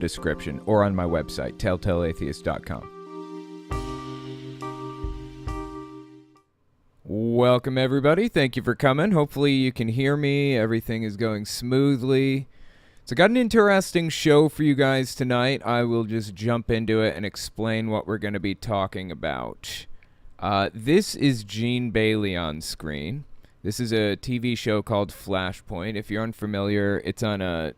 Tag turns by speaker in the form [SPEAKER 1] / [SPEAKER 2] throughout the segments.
[SPEAKER 1] description or on my website, telltaleatheist.com. Welcome, everybody. Thank you for coming. Hopefully you can hear me. Everything is going smoothly. So I got an interesting show for you guys tonight. I will just jump into it and explain what we're going to be talking about. This is Gene Bailey on screen. This is a TV show called Flashpoint. If you're unfamiliar, it's on a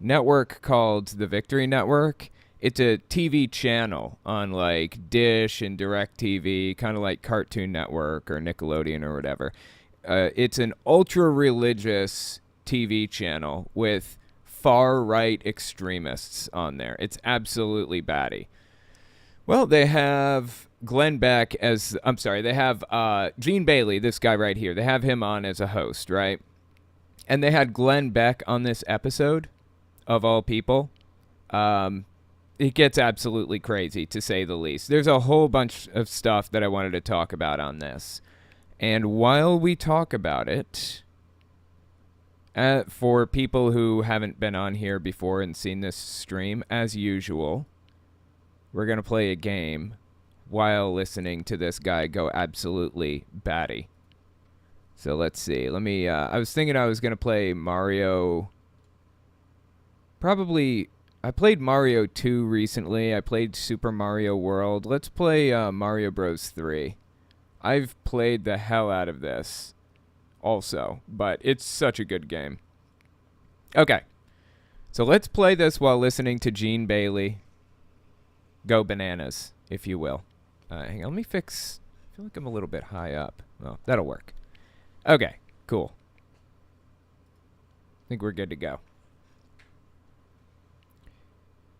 [SPEAKER 1] network called the Victory Network. It's a TV channel on like Dish and DirecTV, kind of like Cartoon Network or Nickelodeon or whatever. It's an ultra-religious TV channel with far-right extremists on there. It's absolutely batty. Well, they have Glenn Beck as... I'm sorry, they have Gene Bailey, this guy right here. They have him on as a host, right? And they had Glenn Beck on this episode, of all people. It gets absolutely crazy, to say the least. There's a whole bunch of stuff that I wanted to talk about on this. And while we talk about it, for people who haven't been on here before and seen this stream, as usual, we're going to play a game while listening to this guy go absolutely batty. So let's see. I was thinking I was going to play Mario... I played Mario 2 recently. I played Super Mario World. Let's play Mario Bros. 3. I've played the hell out of this also, but it's such a good game. Okay, so let's play this while listening to Gene Bailey go bananas, if you will. Hang on, let me fix... I feel like I'm a little bit high up. Well, that'll work. Okay, cool. I think we're good to go.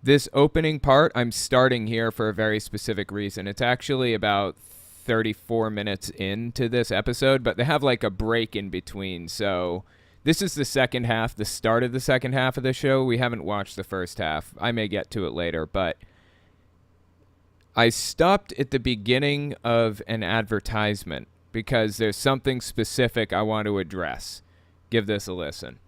[SPEAKER 1] This opening part, I'm starting here for a very specific reason. It's actually about 34 minutes into this episode, but they have like a break in between. So this is the second half, the start of the second half of the show. We haven't watched the first half. I may get to it later, but I stopped at the beginning of an advertisement because there's something specific I want to address. Give this a listen.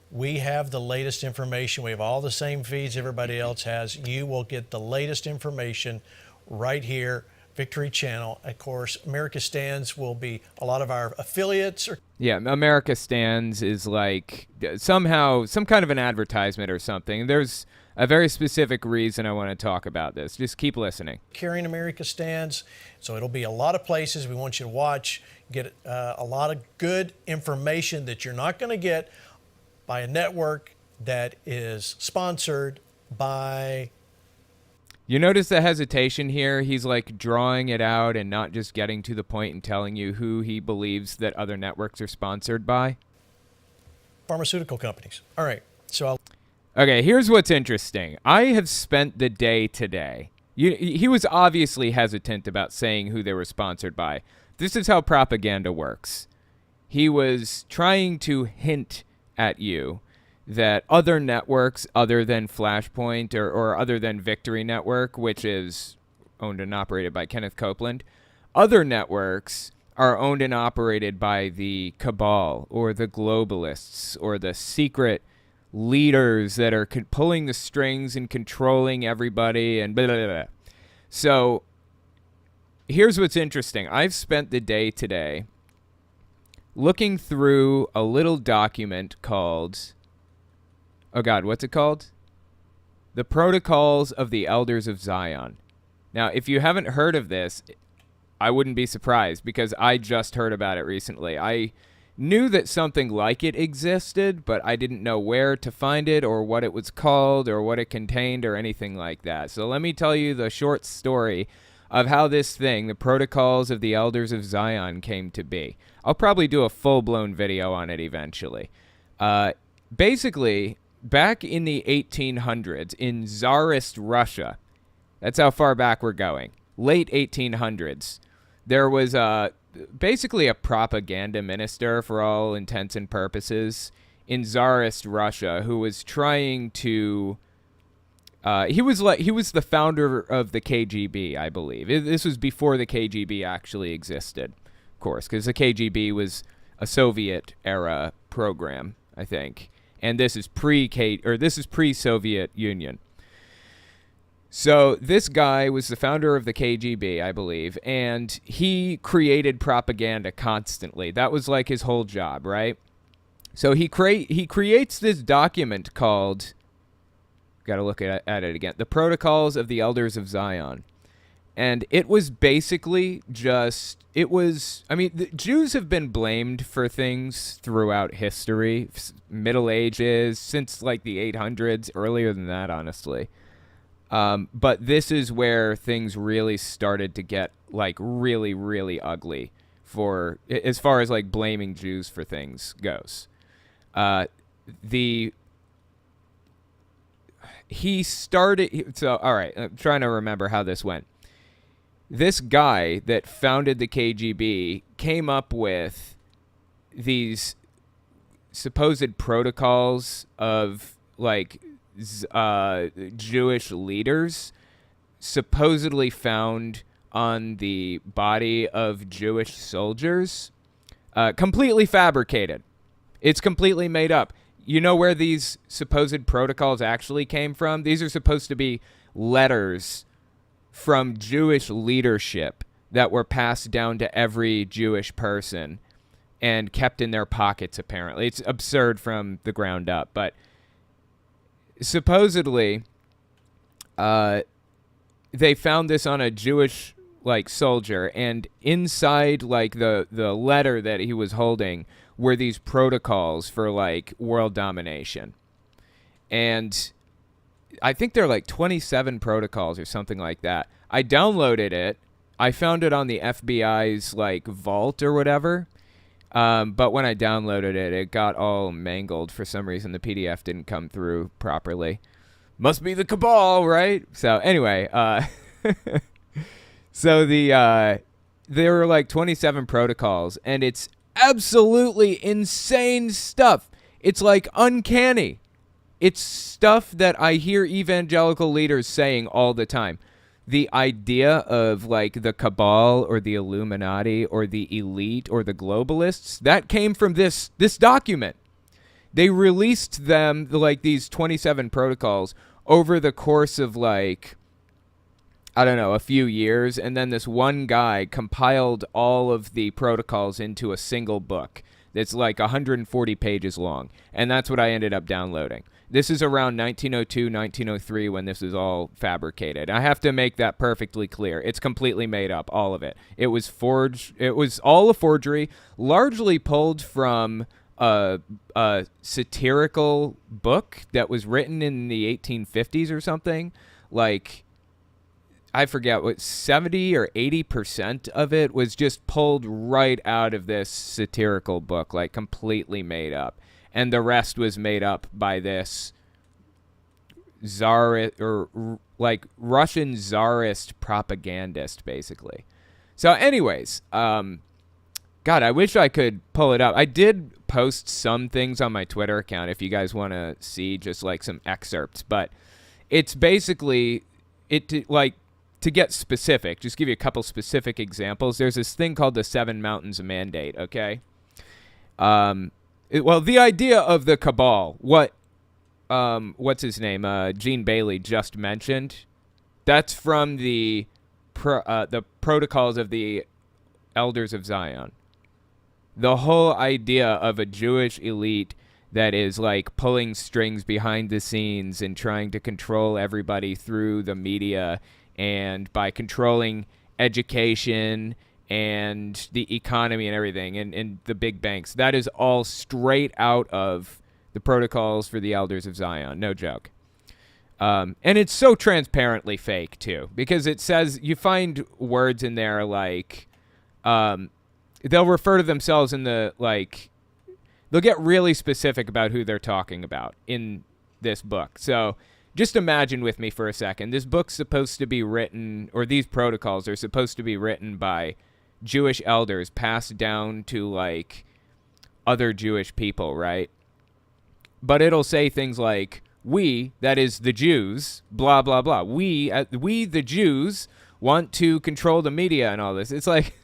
[SPEAKER 2] We have the latest information. We have all the same feeds everybody else has. You will get the latest information right here, Victory Channel. Of course, America Stands will be a lot of our affiliates.
[SPEAKER 1] Yeah, America Stands is like somehow some kind of an advertisement or something. There's a very specific reason I want to talk about this. Just keep listening.
[SPEAKER 2] Carrying America Stands. So it'll be a lot of places we want you to watch, get a lot of good information that you're not going to get by a network that is sponsored by...
[SPEAKER 1] You notice the hesitation here? He's like drawing it out and not just getting to the point and telling you who he believes that other networks are sponsored by.
[SPEAKER 2] Pharmaceutical companies. All right, so
[SPEAKER 1] Okay, here's what's interesting. I have spent the day today. He was obviously hesitant about saying who they were sponsored by. This is how propaganda works. He was trying to hint at you that other networks other than Flashpoint or other than Victory Network, which is owned and operated by Kenneth Copeland, other networks are owned and operated by the cabal or the globalists or the secret leaders that are pulling the strings and controlling everybody and blah, blah, blah. So here's what's interesting. I've spent the day today looking through a little document called, oh God, what's it called? The Protocols of the Elders of Zion. Now, if you haven't heard of this, I wouldn't be surprised because I just heard about it recently. I knew that something like it existed, but I didn't know where to find it or what it was called or what it contained or anything like that. So let me tell you the short story of how this thing, the Protocols of the Elders of Zion, came to be. I'll probably do a full-blown video on it eventually. Basically, back in the 1800s, in Tsarist Russia, that's how far back we're going, late 1800s, there was basically a propaganda minister, for all intents and purposes, in Tsarist Russia who was trying to... he was the founder of the KGB, I believe. This was before the KGB actually existed, of course, because the KGB was a Soviet era program, I think, and this is pre-Soviet Union. So this guy was the founder of the KGB, I believe, and he created propaganda constantly. That was like his whole job, right? So he creates this document called, got to look at it again, The Protocols of the Elders of Zion. And it was basically just, the Jews have been blamed for things throughout history, Middle Ages, since like the 800s, earlier than that, honestly. But this is where things really started to get like really, really ugly for, as far as like blaming Jews for things goes. He started, so, all right, I'm trying to remember how this went. This guy that founded the KGB came up with these supposed protocols of like Jewish leaders supposedly found on the body of Jewish soldiers, completely fabricated. It's completely made up. You know where these supposed protocols actually came from? These are supposed to be letters from Jewish leadership that were passed down to every Jewish person and kept in their pockets, apparently. It's absurd from the ground up, but supposedly they found this on a Jewish like soldier, and inside like the letter that he was holding were these protocols for like world domination. And I think they're like 27 protocols or something like that. I downloaded it. I found it on the FBI's like vault or whatever. But when I downloaded it, it got all mangled. For some reason, the PDF didn't come through properly. Must be the cabal, right? So anyway, so there were like 27 protocols, and it's absolutely insane stuff. It's like uncanny. It's stuff that I hear evangelical leaders saying all the time. The idea of like the cabal or the Illuminati or the elite or the globalists, that came from this document. They released them, like these 27 protocols, over the course of like, I don't know, a few years. And then this one guy compiled all of the protocols into a single book that's like 140 pages long. And that's what I ended up downloading. This is around 1902, 1903 when this is all fabricated. I have to make that perfectly clear. It's completely made up, all of it. It was forged. It was all a forgery, largely pulled from a satirical book that was written in the 1850s or something. Like, I forget what, 70 or 80% of it was just pulled right out of this satirical book, like completely made up. And the rest was made up by this czarist or like Russian czarist propagandist, basically. So anyways, God, I wish I could pull it up. I did post some things on my Twitter account if you guys want to see just like some excerpts. But it's basically, to get specific, just give you a couple specific examples. There's this thing called the Seven Mountains Mandate, okay? Well, the idea of the cabal, what's his name, Gene Bailey just mentioned, that's from the protocols of the Elders of Zion. The whole idea of a Jewish elite that is like pulling strings behind the scenes and trying to control everybody through the media and by controlling education and the economy and everything, and the big banks. That is all straight out of the protocols for the Elders of Zion. No joke. And it's so transparently fake, too, because it says, you find words in there like, they'll refer to themselves in the, like, they'll get really specific about who they're talking about in this book. So just imagine with me for a second. This book's supposed to be written, or these protocols are supposed to be written by Jewish elders passed down to like other Jewish people, right? But it'll say things like, we, that is the Jews, blah, blah, blah. We the Jews want to control the media and all this. It's like,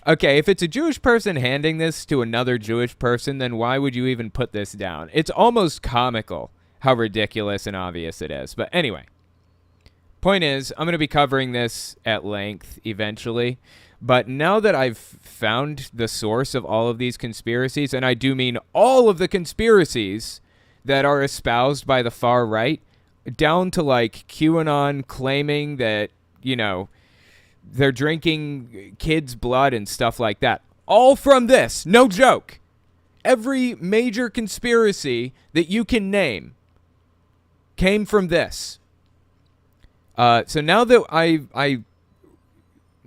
[SPEAKER 1] okay, if it's a Jewish person handing this to another Jewish person, then why would you even put this down? It's almost comical how ridiculous and obvious it is. But anyway, Point is, I'm going to be covering this at length eventually. But now that I've found the source of all of these conspiracies, and I do mean all of the conspiracies that are espoused by the far right, down to like QAnon claiming that, they're drinking kids' blood and stuff like that. All from this. No joke. Every major conspiracy that you can name came from this. So now that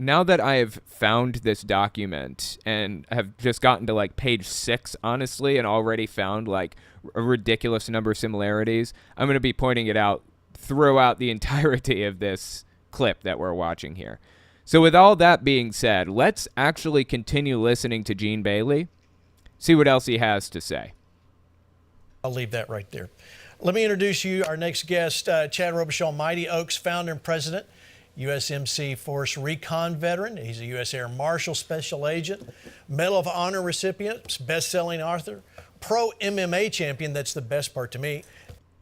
[SPEAKER 1] now that I have found this document and have just gotten to like page 6, honestly, and already found like a ridiculous number of similarities, I'm going to be pointing it out throughout the entirety of this clip that we're watching here. So with all that being said, let's actually continue listening to Gene Bailey, see what else he has to say.
[SPEAKER 2] I'll leave that right there. Let me introduce you our next guest, Chad Robichaud, Mighty Oaks founder and president, USMC Force Recon veteran. He's a U.S. Air Marshal Special Agent, Medal of Honor recipient, best-selling author, pro MMA champion. That's the best part to me.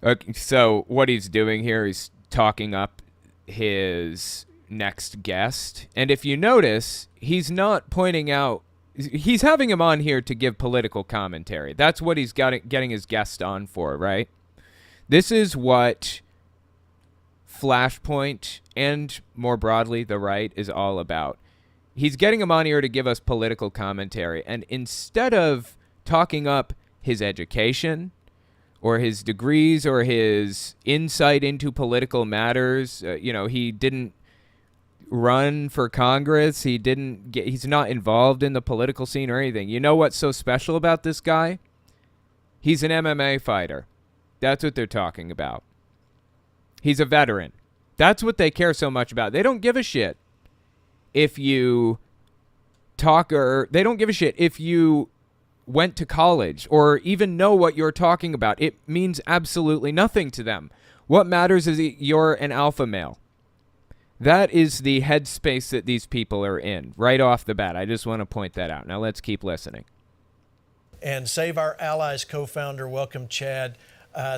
[SPEAKER 1] Okay, so what he's doing here is talking up his next guest. And if you notice, he's not pointing out, he's having him on here to give political commentary. That's what he's getting his guest on for, right? This is what Flashpoint and more broadly the right is all about. He's getting him on here to give us political commentary. And instead of talking up his education or his degrees or his insight into political matters, he didn't run for Congress. He's not involved in the political scene or anything. You know what's so special about this guy? He's an MMA fighter. That's what they're talking about. He's a veteran. That's what they care so much about. They don't give a shit if you they don't give a shit if you went to college or even know what you're talking about. It means absolutely nothing to them. What matters is you're an alpha male. That is the headspace that these people are in right off the bat. I just want to point that out. Now let's keep listening.
[SPEAKER 2] And Save Our Allies co-founder, welcome, Chad.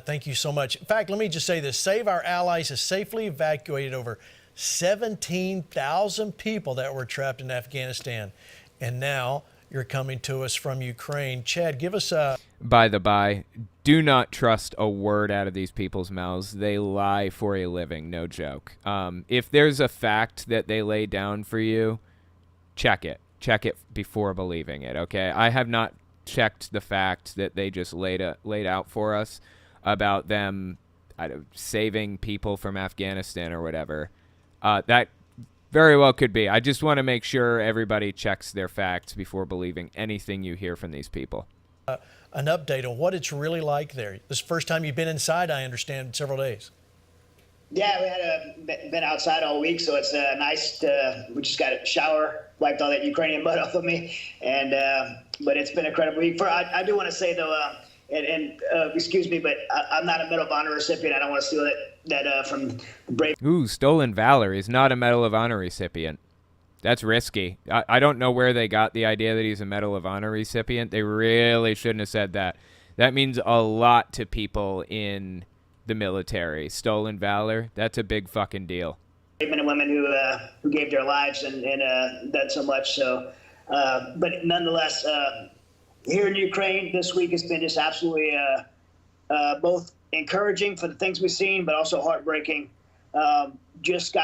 [SPEAKER 2] Thank you so much. In fact, let me just say this. Save Our Allies has safely evacuated over 17,000 people that were trapped in Afghanistan. And now you're coming to us from Ukraine. Chad, give us a...
[SPEAKER 1] By the by, do not trust a word out of these people's mouths. They lie for a living, no joke. If there's a fact that they lay down for you, check it. Check it before believing it, okay? I have not checked the fact that they just laid out for us about them saving people from Afghanistan or whatever. That very well could be. I just want to make sure everybody checks their facts before believing anything you hear from these people.
[SPEAKER 2] An update on what it's really like there. This is the first time you've been inside, I understand, in several days.
[SPEAKER 3] Yeah, we had been outside all week, so it's nice we just got a shower, wiped all that Ukrainian mud off of me, and but it's been an incredible week. I do want to say though, excuse me, but I'm not a Medal of Honor recipient. I don't want to steal that from the brave.
[SPEAKER 1] Ooh, stolen valor is not a Medal of Honor recipient. That's risky. I don't know where they got the idea that he's a Medal of Honor recipient. They really shouldn't have said that. That means a lot to people in the military. Stolen valor, that's a big fucking deal.
[SPEAKER 3] Men and women who gave their lives and done so much. So, but nonetheless, here in Ukraine this week has been just absolutely both encouraging for the things we've seen, but also heartbreaking. Just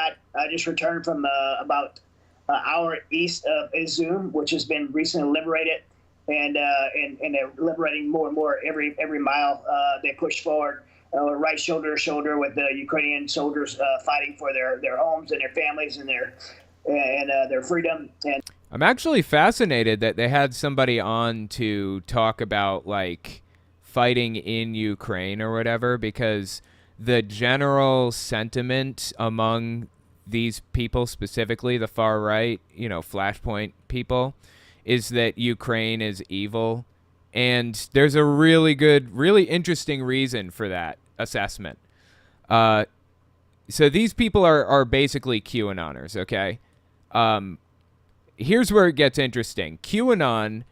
[SPEAKER 3] returned from about an hour east of Izum, which has been recently liberated, and they're liberating more and more every mile they push forward. Right shoulder to shoulder with the Ukrainian soldiers fighting for their homes and their families and their freedom. And
[SPEAKER 1] I'm actually fascinated that they had somebody on to talk about like fighting in Ukraine or whatever, because the general sentiment among these people, specifically the far right, Flashpoint people, is that Ukraine is evil. And there's a really good, really interesting reason for that assessment. So these people are basically QAnoners, okay? Here's where it gets interesting. QAnon,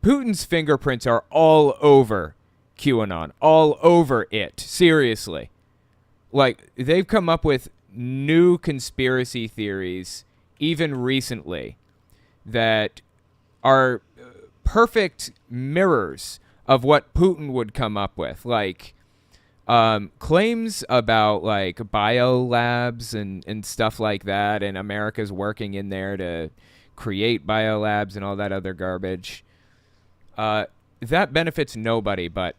[SPEAKER 1] Putin's fingerprints are all over QAnon, all over it, seriously. like, they've come up with new conspiracy theories even recently that are perfect mirrors of what Putin would come up with. Like, claims about, like, bio labs and stuff like that, and America's working in there to create bio labs and all that other garbage. That benefits nobody but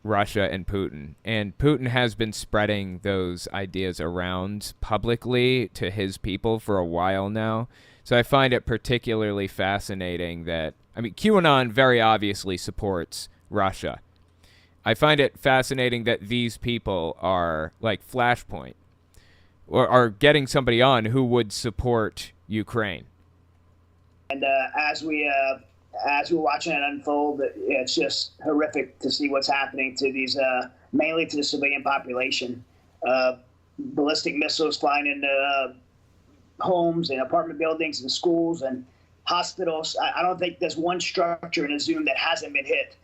[SPEAKER 1] Russia and Putin. And Putin has been spreading those ideas around publicly to his people for a while now. So I find it particularly fascinating that, I mean, QAnon very obviously supports Russia. I find it fascinating that these people are, like Flashpoint, or are getting somebody on who would support Ukraine.
[SPEAKER 3] And as we're watching it unfold, it's just horrific to see what's happening to these, mainly to the civilian population. Ballistic missiles flying into homes and apartment buildings and schools and hospitals. I don't think there's one structure in a Zoom that hasn't been hit.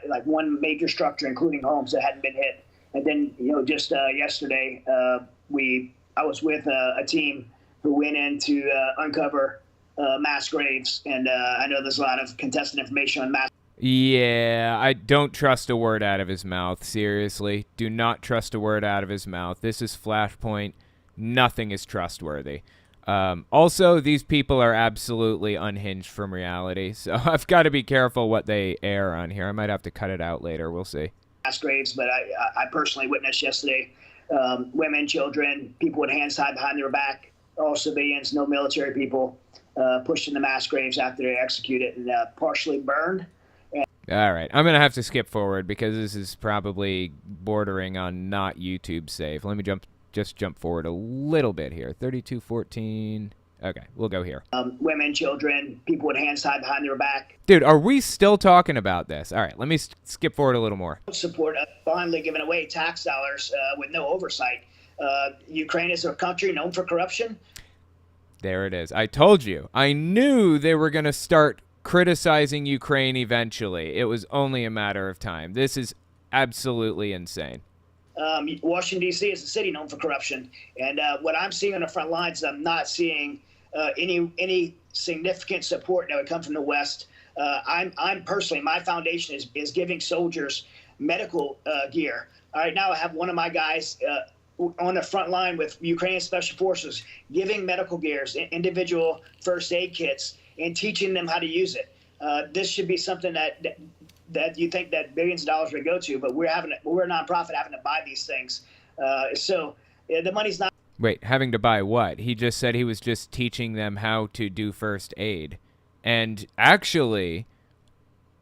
[SPEAKER 3] Like one major structure, including homes, that hadn't been hit. And then, just yesterday, I was with a team who went in to uncover mass graves, and I know there's a lot of contested information on mass.
[SPEAKER 1] Yeah, I don't trust a word out of his mouth. Seriously, do not trust a word out of his mouth. This is Flashpoint. Nothing is trustworthy. Also, these people are absolutely unhinged from reality, so I've got to be careful what they air on here. I might have to cut it out later. We'll see.
[SPEAKER 3] Mass graves, but I personally witnessed yesterday women, children, people with hands tied behind their back, all civilians, no military people, pushed into mass graves after they executed and partially burned.
[SPEAKER 1] All right, I'm going to have to skip forward because this is probably bordering on not YouTube safe. Let me just jump forward a little bit here. 32:14. Okay, we'll go here.
[SPEAKER 3] Women, children, people with hands tied behind their back.
[SPEAKER 1] Dude, are we still talking about this? All right, let me skip forward a little more.
[SPEAKER 3] Support blindly giving away tax dollars with no oversight. Ukraine is a country known for corruption.
[SPEAKER 1] There it is. I told you. I knew they were going to start criticizing Ukraine eventually. It was only a matter of time. This is absolutely insane.
[SPEAKER 3] Washington, D.C. is a city known for corruption. And what I'm seeing on the front lines, I'm not seeing any significant support that would come from the West. I'm personally, my foundation is giving soldiers medical gear. All right, now I have one of my guys on the front line with Ukrainian Special Forces giving medical gears, individual first aid kits, and teaching them how to use it. This should be something that you think that billions of dollars would go to, but we're a nonprofit having to buy these things. So the money's not.
[SPEAKER 1] Wait, having to buy what? He just said he was just teaching them how to do first aid. And actually,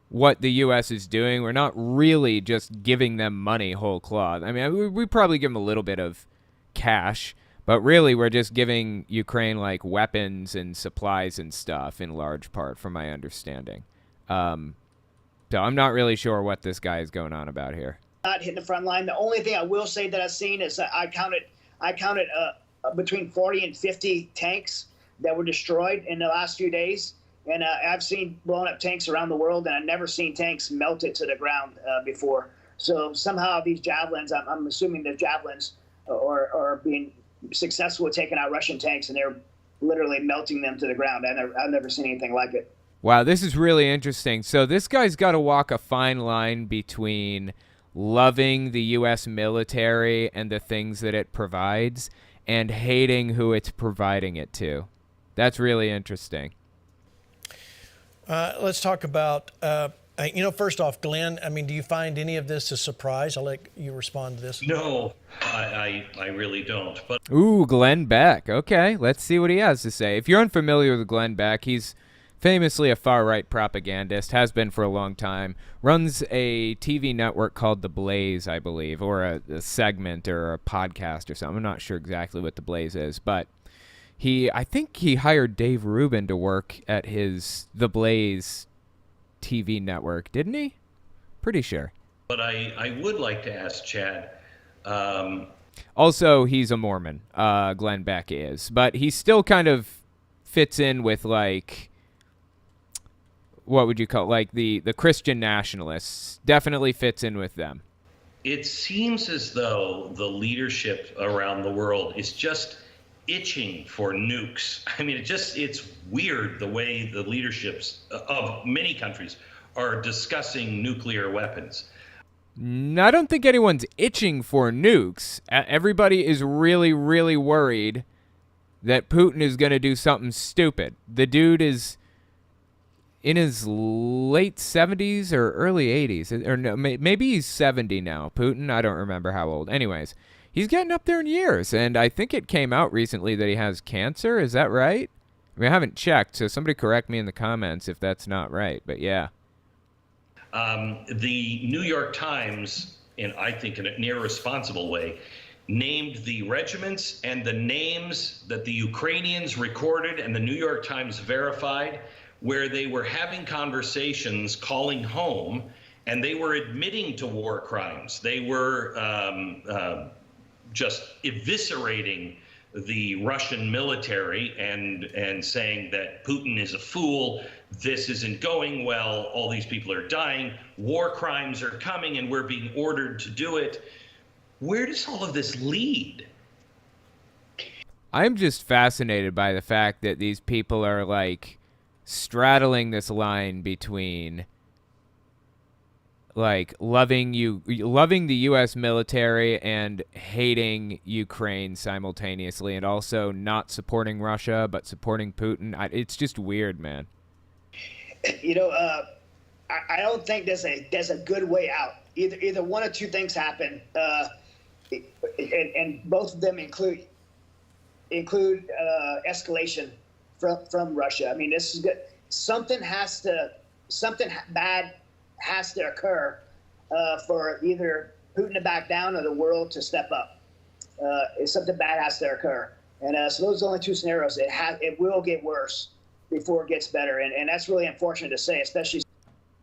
[SPEAKER 1] what the U.S. is doing, we're not really just giving them money whole cloth. I mean, we probably give them a little bit of cash, but really we're just giving Ukraine, like, weapons and supplies and stuff in large part, from my understanding. So I'm not really sure what this guy is going on about here.
[SPEAKER 3] Not hitting the front line. The only thing I will say that I've seen is I counted between 40 and 50 tanks that were destroyed in the last few days. And I've seen blown up tanks around the world, and I've never seen tanks melted to the ground before. So somehow these javelins, I'm assuming the javelins are being successful at taking out Russian tanks, and they're literally melting them to the ground. I've never seen anything like it.
[SPEAKER 1] Wow, this is really interesting. So this guy's got to walk a fine line between loving the U.S. military and the things that it provides and hating who it's providing it to. That's really interesting.
[SPEAKER 2] Let's talk about, first off, Glenn, I mean, do you find any of this a surprise? I'll let you respond to this.
[SPEAKER 4] No, I really don't. But
[SPEAKER 1] Ooh, Glenn Beck. Okay, let's see what he has to say. If you're unfamiliar with Glenn Beck, he's famously a far-right propagandist, has been for a long time, runs a TV network called The Blaze, I believe, or a segment or a podcast or something. I'm not sure exactly what The Blaze is, but I think he hired Dave Rubin to work at The Blaze TV network, didn't he? Pretty sure.
[SPEAKER 4] But I would like to ask Chad.
[SPEAKER 1] Also, he's a Mormon, Glenn Beck is, but he still kind of fits in with, like, what would you call it? Like the Christian nationalists. Definitely fits in with them.
[SPEAKER 4] it seems as though the leadership around the world is just itching for nukes. I mean, it's weird the way the leaderships of many countries are discussing nuclear weapons.
[SPEAKER 1] I don't think anyone's itching for nukes. Everybody is really, really worried that Putin is going to do something stupid. The dude is in his late 70s or early 80s. Or no, maybe he's 70 now. Putin, I don't remember how old. Anyways, he's getting up there in years, and I think it came out recently that he has cancer. Is that right? I mean, I haven't checked, so somebody correct me in the comments if that's not right, but yeah.
[SPEAKER 4] The New York Times, I think in a near responsible way, named the regiments and the names that the Ukrainians recorded and the New York Times verified, where they were having conversations, calling home, and they were admitting to war crimes. They were just eviscerating the Russian military and saying that Putin is a fool, this isn't going well, all these people are dying, war crimes are coming, and we're being ordered to do it. Where does all of this lead?
[SPEAKER 1] I'm just fascinated by the fact that these people are like straddling this line between like loving the U.S. military and hating Ukraine simultaneously, and also not supporting Russia but supporting Putin. It's just weird, man.
[SPEAKER 3] You know, I don't think there's a good way out. Either one or two things happen, and both of them include escalation from Russia. I mean, this is good. Something bad has to occur for either Putin to back down or the world to step up. Something bad has to occur, and so those are the only two scenarios. It will get worse before it gets better, and that's really unfortunate to say, especially.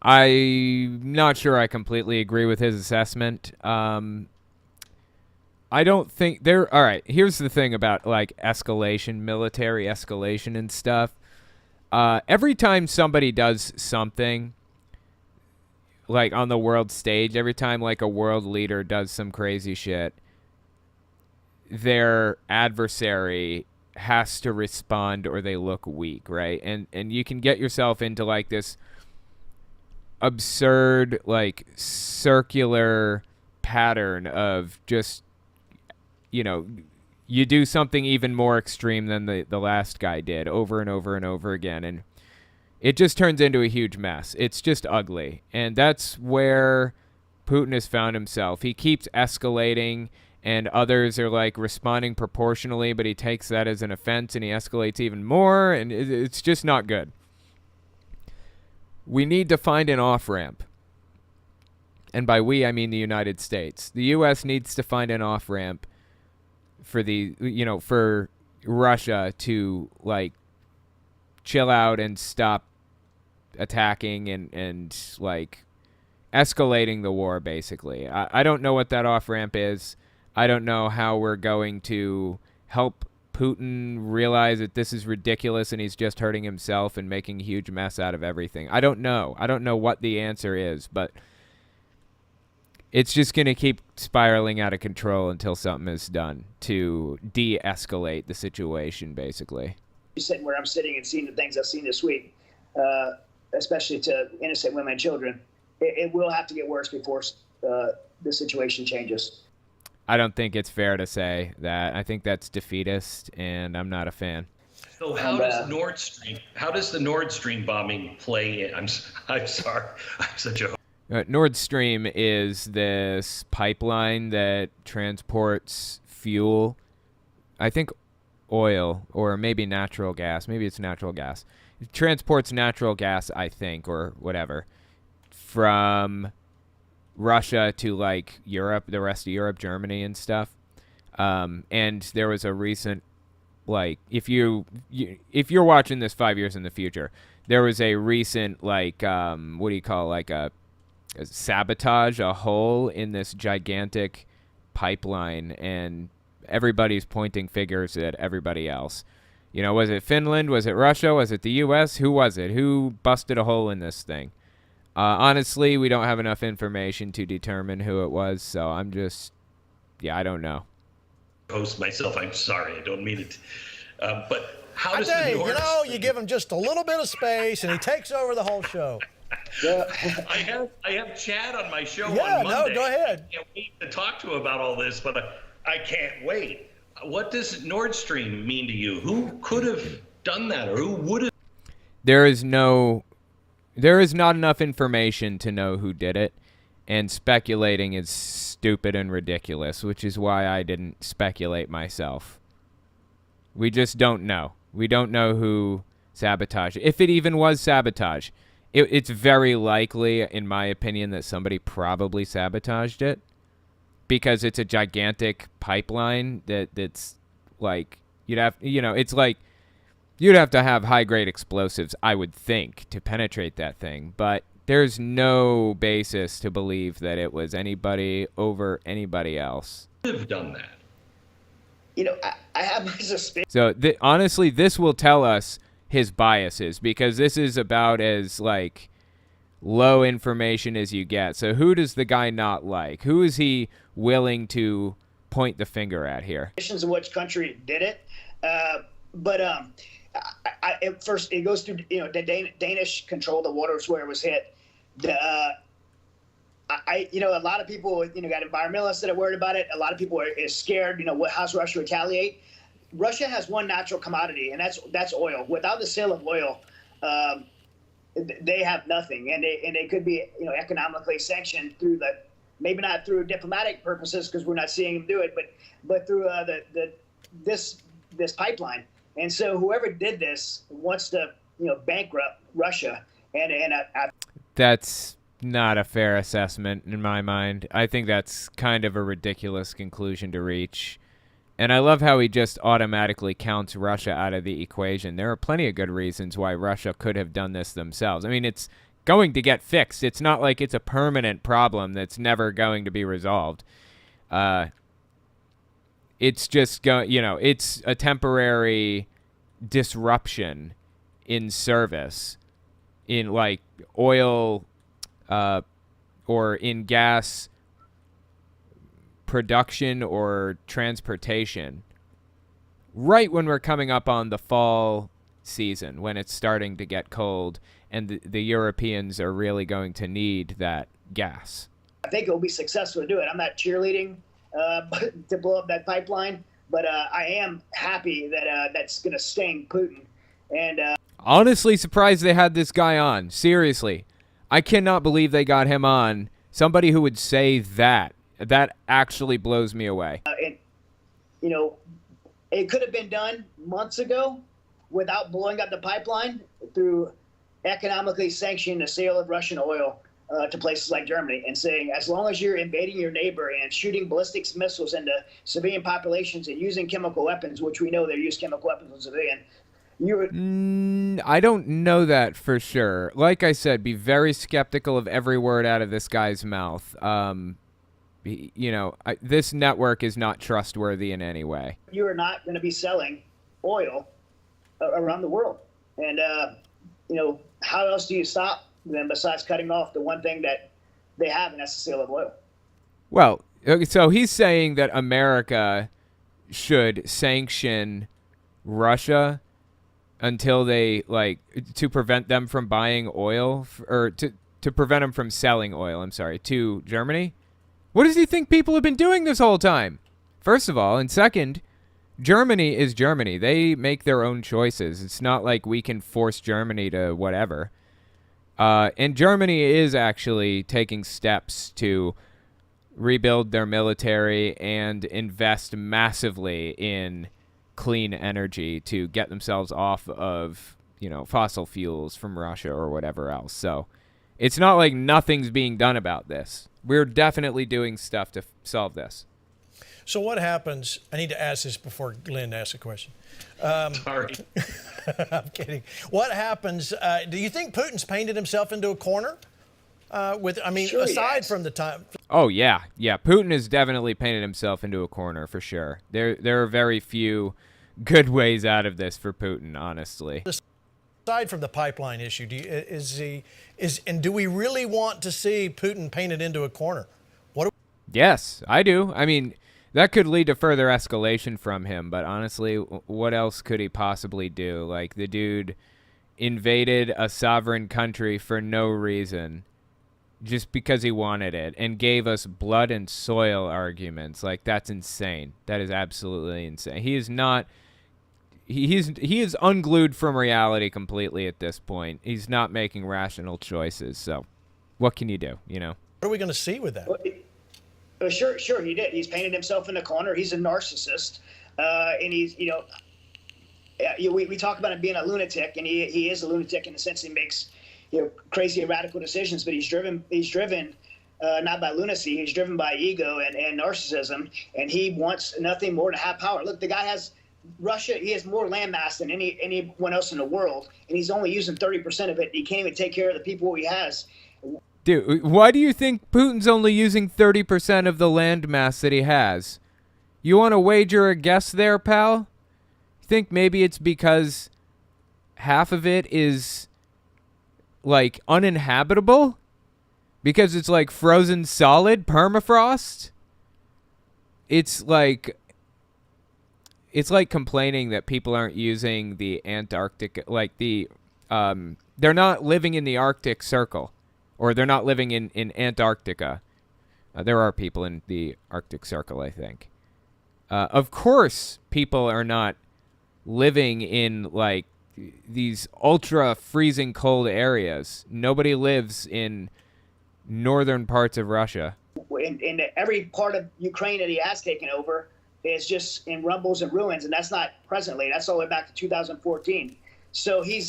[SPEAKER 1] I'm not sure I completely agree with his assessment. I don't think there. All right, here's the thing about like escalation, military escalation and stuff. Every time somebody does something like on the world stage, every time like a world leader does some crazy shit, their adversary has to respond or they look weak, right? And you can get yourself into like this absurd like circular pattern of just, you know, you do something even more extreme than the last guy did over and over and over again, and it just turns into a huge mess. It's just ugly. And that's where Putin has found himself. He keeps escalating, and others are like responding proportionally, but he takes that as an offense and he escalates even more, and it's just not good. We need to find an off-ramp. And by we, I mean the United States. The U.S. needs to find an off-ramp for Russia to like chill out and stop attacking and like escalating the war, basically. I don't know what that off-ramp is. I don't know how we're going to help Putin realize that this is ridiculous and he's just hurting himself and making a huge mess out of everything. I don't know. I don't know what the answer is, but it's just going to keep spiraling out of control until something is done to de-escalate the situation, basically.
[SPEAKER 3] Sitting where I'm sitting and seeing the things I've seen this week, especially to innocent women and children, it will have to get worse before the situation changes.
[SPEAKER 1] I don't think it's fair to say that. I think that's defeatist, and I'm not a fan.
[SPEAKER 4] So how does the Nord Stream bombing play in? I'm sorry, I'm such a.
[SPEAKER 1] Nord Stream is this pipeline that transports fuel, I think oil, or maybe natural gas. Maybe it's natural gas. It transports natural gas, I think, or whatever, from Russia to like Europe, the rest of Europe, Germany and stuff. And there was a recent, like, if you're watching this 5 years in the future, there was a recent like what do you call, like a sabotage, a hole in this gigantic pipeline, and everybody's pointing fingers at everybody else. You know, was it Finland? Was it Russia? Was it the U.S.? Who was it? Who busted a hole in this thing? Honestly, we don't have enough information to determine who it was, so I'm just, I don't know.
[SPEAKER 4] Host myself, I'm sorry, I don't mean it. But how
[SPEAKER 2] I
[SPEAKER 4] does
[SPEAKER 2] tell
[SPEAKER 4] the
[SPEAKER 2] you,
[SPEAKER 4] Nord
[SPEAKER 2] you give him just a little bit of space, and he takes over the whole show.
[SPEAKER 4] I have Chad on my show on Monday.
[SPEAKER 2] No, go ahead.
[SPEAKER 4] I can't wait to talk to him about all this, but I can't wait. What does Nord Stream mean to you? Who could have done that, or who would have?
[SPEAKER 1] There is not enough information to know who did it, and speculating is stupid and ridiculous, which is why I didn't speculate myself. We just don't know. We don't know who sabotaged it. If it even was sabotage, it's very likely, in my opinion, that somebody probably sabotaged it, because it's a gigantic pipeline that's like, it's like you'd have to have high-grade explosives, I would think, to penetrate that thing. But there's no basis to believe that it was anybody over anybody else.
[SPEAKER 4] Have done that.
[SPEAKER 3] I have my suspicion.
[SPEAKER 1] So honestly, this will tell us his biases, because this is about as like low information as you get. So who does the guy not like? Who is he willing to point the finger at here?
[SPEAKER 3] Of which country did it, but first it goes through. The Danish controlled the waters where it was hit. A lot of people, got environmentalists that are worried about it. A lot of people are scared. How's Russia retaliate? Russia has one natural commodity, and that's oil. Without the sale of oil, they have nothing, and they could be economically sanctioned through maybe not through diplomatic purposes, because we're not seeing them do it, but through this pipeline. And so whoever did this wants to bankrupt Russia, and
[SPEAKER 1] that's not a fair assessment in my mind. I think that's kind of a ridiculous conclusion to reach. And I love how he just automatically counts Russia out of the equation. There are plenty of good reasons why Russia could have done this themselves. I mean, it's going to get fixed. It's not like it's a permanent problem that's never going to be resolved. It's just it's a temporary disruption in service, in like oil or in gas production or transportation, right when we're coming up on the fall season, when it's starting to get cold and the Europeans are really going to need that gas.
[SPEAKER 3] I think it will be successful to do it. I'm not cheerleading to blow up that pipeline, but I am happy that that's going to sting Putin. And
[SPEAKER 1] honestly surprised they had this guy on. Seriously, I cannot believe they got him on. Somebody who would say that. That actually blows me away.
[SPEAKER 3] It could have been done months ago without blowing up the pipeline, through economically sanctioning the sale of Russian oil to places like Germany, and saying, as long as you're invading your neighbor and shooting ballistic missiles into civilian populations and using chemical weapons, which we know they use chemical weapons on civilian,
[SPEAKER 1] I don't know that for sure. Like I said, be very skeptical of every word out of this guy's mouth. This network is not trustworthy in any way.
[SPEAKER 3] You are not going to be selling oil around the world. And, how else do you stop them besides cutting off the one thing that they have, and that's the sale of oil?
[SPEAKER 1] Well, so he's saying that America should sanction Russia until they, to prevent them from buying oil, or to prevent them from selling oil, to Germany? What does he think people have been doing this whole time? First of all, and second, Germany is Germany. They make their own choices. It's not like we can force Germany to whatever. And Germany is actually taking steps to rebuild their military and invest massively in clean energy to get themselves off of, fossil fuels from Russia or whatever else. So it's not like nothing's being done about this. We're definitely doing stuff to solve this.
[SPEAKER 2] So what happens? I need to ask this before Glenn asks a question.
[SPEAKER 4] Sorry.
[SPEAKER 2] I'm kidding. What happens? Do you think Putin's painted himself into a corner?
[SPEAKER 3] Sure,
[SPEAKER 2] aside from the time.
[SPEAKER 1] Oh yeah. Putin has definitely painted himself into a corner for sure. There are very few good ways out of this for Putin, honestly.
[SPEAKER 2] aside from the pipeline issue, do we really want to see Putin painted into a corner?
[SPEAKER 1] Yes, I do. I mean, that could lead to further escalation from him, but honestly, what else could he possibly do? Like, the dude invaded a sovereign country for no reason, just because he wanted it, and gave us blood and soil arguments. Like, that's insane. That is absolutely insane. He is not... He is unglued from reality completely at this point. He's not making rational choices. So, what can you do? You know.
[SPEAKER 2] What are we going to see with that?
[SPEAKER 3] Well, sure, he did. He's painted himself in a corner. He's a narcissist, and he's, we talk about him being a lunatic, and he is a lunatic in the sense he makes, crazy and radical decisions. But he's driven not by lunacy. He's driven by ego and narcissism, and he wants nothing more to have power. Look, the guy has. Russia, he has more landmass than anyone else in the world, and he's only using 30% of it. He can't even take care of the people he has.
[SPEAKER 1] Dude, why do you think Putin's only using 30% of the landmass that he has? You want to wager a guess there, pal? You think maybe it's because half of it is, like, uninhabitable? Because it's, like, frozen solid permafrost? It's like complaining that people aren't using the Antarctic, like they're not living in the Arctic Circle, or they're not living in Antarctica. There are people in the Arctic Circle, I think. Of course, people are not living in, like, these ultra freezing cold areas. Nobody lives in northern parts of Russia.
[SPEAKER 3] In every part of Ukraine that he has taken over, is just in rumbles and ruins, and that's not presently. That's all the way back to 2014. So he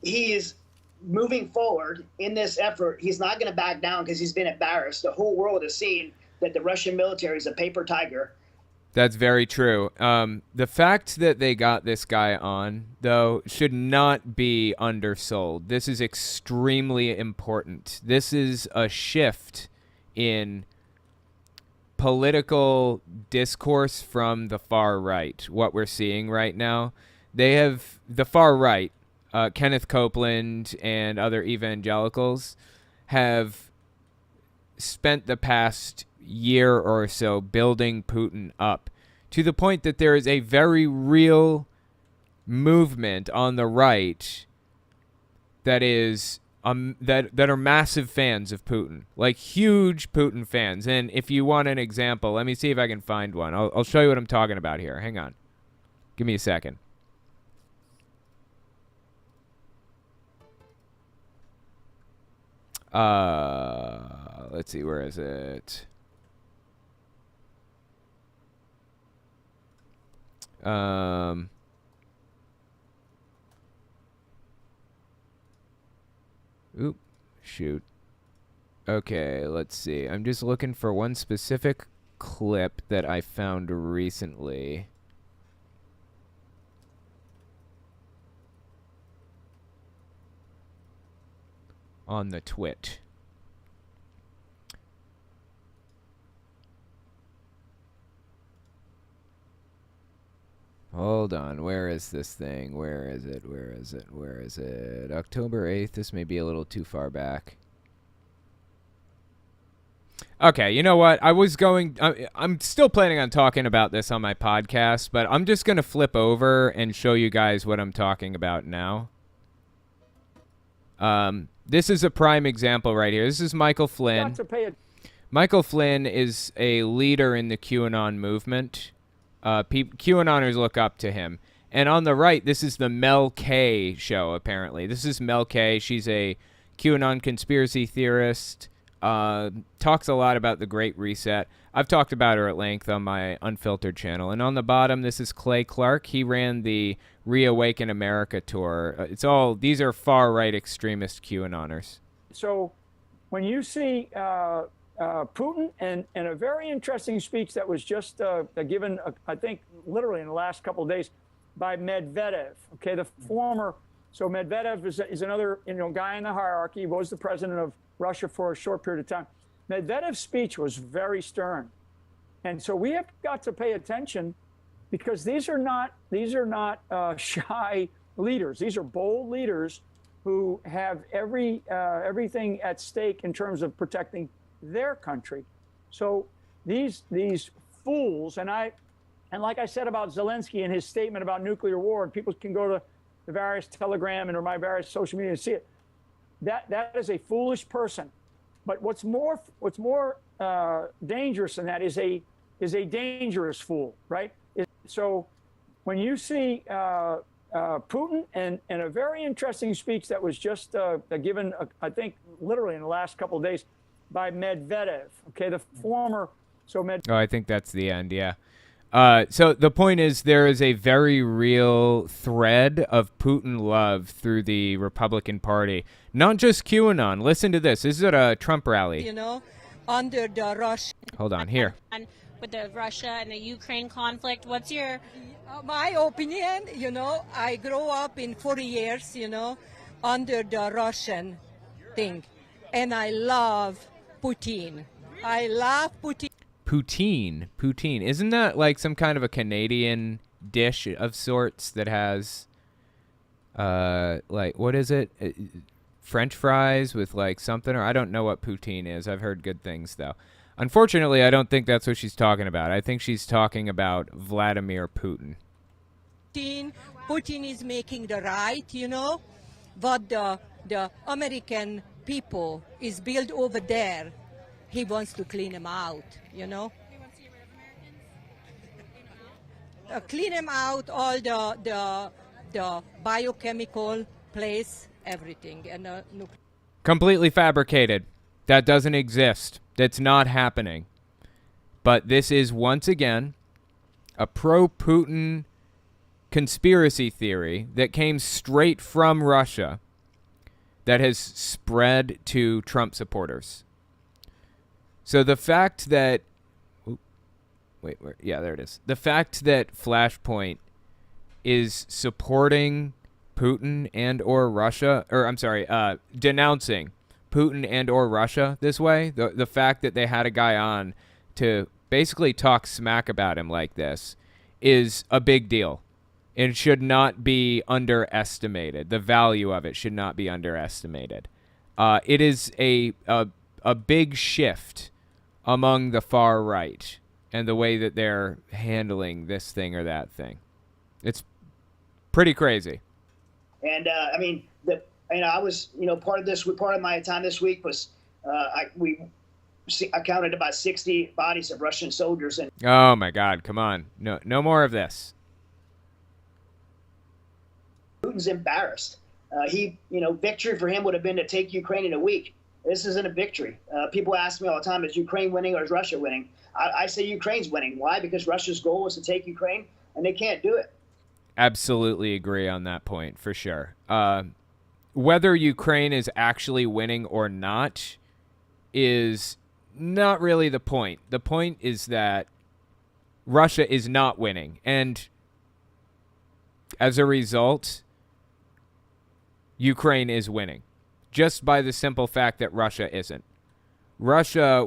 [SPEAKER 3] is moving forward in this effort. He's not going to back down because he's been embarrassed. The whole world has seen that the Russian military is a paper tiger.
[SPEAKER 1] That's very true. The fact that they got this guy on, though, should not be undersold. This is extremely important. This is a shift in political discourse from the far right, what we're seeing right now. They have the far right, Kenneth Copeland and other evangelicals, have spent the past year or so building Putin up to the point that there is a very real movement on the right that is that are massive fans of Putin, like huge Putin fans. And if you want an example, let me see if I can find one. I'll show you what I'm talking about here. Hang on. Give me a second. Let's see, where is it? Oop, shoot. Okay, let's see. I'm just looking for one specific clip that I found recently. On the twit. Hold on, where is this thing? Where is it? Where is it? Where is it? October 8th, this may be a little too far back. Okay, you know what? I'm still planning on talking about this on my podcast, but I'm just going to flip over and show you guys what I'm talking about now. This is a prime example right here. This is Michael Flynn. Michael Flynn is a leader in the QAnon movement. QAnoners look up to him. And on the right, this is the Mel K show, apparently. This is Mel K. She's a QAnon conspiracy theorist. Talks a lot about the Great Reset. I've talked about her at length on my Unfiltered channel. And on the bottom, this is Clay Clark. He ran the Reawaken America tour. These are far-right extremist QAnoners.
[SPEAKER 5] So when you see Putin and a very interesting speech that was just given, I think, literally in the last couple of days by Medvedev, okay, the former. So Medvedev is another guy in the hierarchy. He was the president of Russia for a short period of time. Medvedev's speech was very stern. And so we have got to pay attention because these are not shy leaders. These are bold leaders who have everything at stake in terms of protecting their country. So these fools, and like I said about Zelensky and his statement about nuclear war, and people can go to the various Telegram or my various social media and see it. That is a foolish person. But what's more dangerous than that is a dangerous fool, right? So when you see Putin and a very interesting speech that was just given, I think, literally in the last couple of days by Medvedev, okay, the former.
[SPEAKER 1] Oh, I think that's the end, yeah. So the point is there is a very real thread of Putin love through the Republican Party. Not just QAnon. Listen to this. This is at a Trump rally.
[SPEAKER 6] You know, under the Russian...
[SPEAKER 1] Hold on, here.
[SPEAKER 7] With the Russia and the Ukraine conflict, what's your...
[SPEAKER 6] my opinion, you know, I grew up in 40 years, you know, under the Russian thing. And I love Putin. I love Putin.
[SPEAKER 1] Poutine. Isn't that like some kind of a Canadian dish of sorts that has, like, what is it? French fries with like something, or I don't know what poutine is. I've heard good things though. Unfortunately, I don't think that's what she's talking about. I think she's talking about Vladimir Putin.
[SPEAKER 6] Putin is making the right, you know, what the American people is built over there. He wants to clean them out, you know.
[SPEAKER 7] He wants to get rid of Americans?
[SPEAKER 6] Clean them out, all the biochemical place, everything. And
[SPEAKER 1] Completely fabricated. That doesn't exist. That's not happening. But this is, once again, a pro-Putin conspiracy theory that came straight from Russia that has spread to Trump supporters. So the fact that... there it is. The fact that Flashpoint is supporting Putin and or Russia, denouncing Putin and or Russia this way, the fact that they had a guy on to basically talk smack about him like this is a big deal. It should not be underestimated. The value of it should not be underestimated. It is a big shift among the far right and the way that they're handling this thing or that thing. It's pretty crazy.
[SPEAKER 3] And I was, part of my time this week was I counted about 60 bodies of Russian soldiers. And
[SPEAKER 1] oh my God, come on. No more of this.
[SPEAKER 3] Putin's embarrassed. Victory for him would have been to take Ukraine in a week. This isn't a victory. People ask me all the time, is Ukraine winning or is Russia winning? I say Ukraine's winning. Why? Because Russia's goal was to take Ukraine, and they can't do it.
[SPEAKER 1] Absolutely agree on that point, for sure. Whether Ukraine is actually winning or not is not really the point. The point is that Russia is not winning. And as a result, Ukraine is winning. Just by the simple fact that Russia isn't. Russia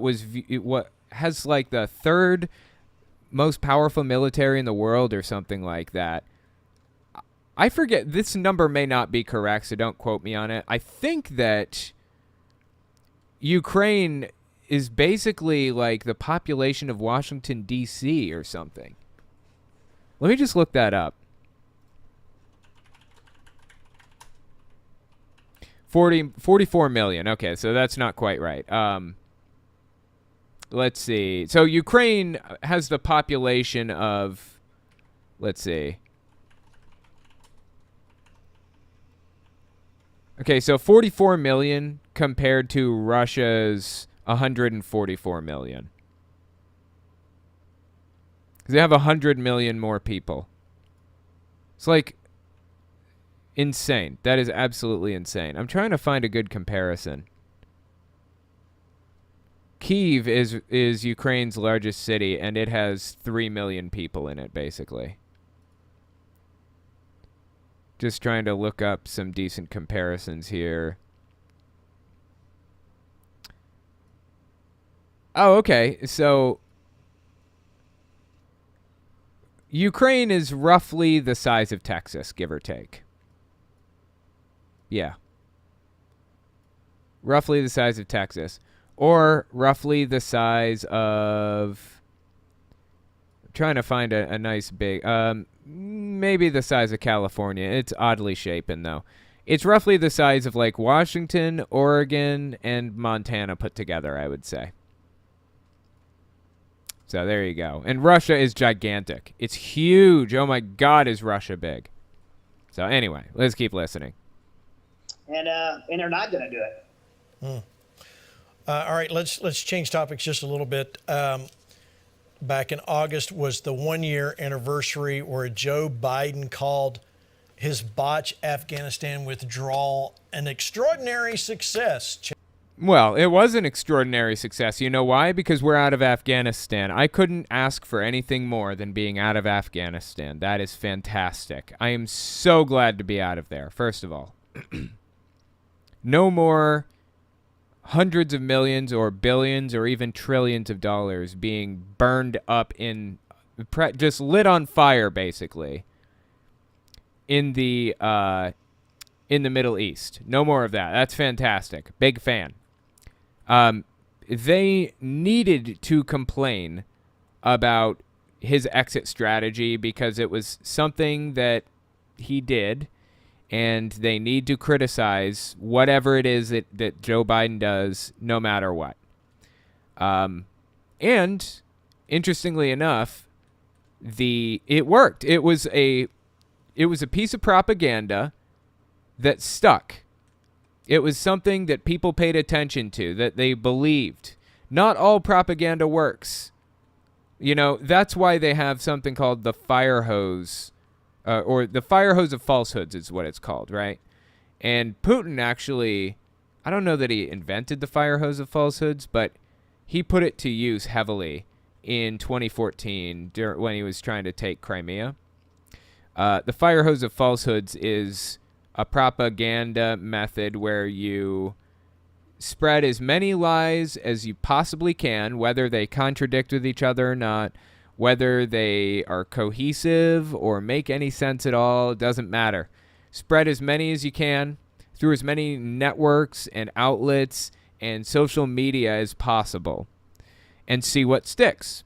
[SPEAKER 1] has like the third most powerful military in the world or something like that. I forget, this number may not be correct, so don't quote me on it. I think that Ukraine is basically like the population of Washington, D.C. or something. Let me just look that up. 44 million. Okay, so that's not quite right. Let's see. So Ukraine has the population of, let's see. Okay, so 44 million compared to Russia's 144 million. They have 100 million more people. It's like insane. That is absolutely insane. I'm trying to find a good comparison. Kyiv is Ukraine's largest city, and it has 3 million people in it, basically. Just trying to look up some decent comparisons here. Oh, okay. So Ukraine is roughly the size of Texas, give or take. Yeah. Roughly the size of Texas. Or roughly the size of... I'm trying to find a nice big... maybe the size of California. It's oddly shapen, though. It's roughly the size of, like, Washington, Oregon, and Montana put together, I would say. So there you go. And Russia is gigantic. It's huge. Oh, my God, is Russia big. So anyway, let's keep listening.
[SPEAKER 3] And they're not going to do it.
[SPEAKER 2] All right, let's change topics just a little bit. Back in August was the 1-year anniversary where Joe Biden called his botch Afghanistan withdrawal an extraordinary success.
[SPEAKER 1] Well, it was an extraordinary success. You know why? Because we're out of Afghanistan. I couldn't ask for anything more than being out of Afghanistan. That is fantastic. I am so glad to be out of there, first of all. No more hundreds of millions or billions or even trillions of dollars being burned up in, just lit on fire, basically, in the Middle East. No more of that. That's fantastic. Big fan. They needed to complain about his exit strategy because it was something that he did, and they need to criticize whatever it is that Joe Biden does, no matter what. And interestingly enough, it worked. It was a piece of propaganda that stuck. It was something that people paid attention to, that they believed. Not all propaganda works. You know, that's why they have something called the fire hose, or the fire hose of falsehoods is what it's called, right? And Putin actually, I don't know that he invented the fire hose of falsehoods, but he put it to use heavily in 2014 when he was trying to take Crimea. The fire hose of falsehoods is a propaganda method where you spread as many lies as you possibly can, whether they contradict with each other or not, whether they are cohesive or make any sense at all. It doesn't matter. Spread as many as you can through as many networks and outlets and social media as possible and see what sticks.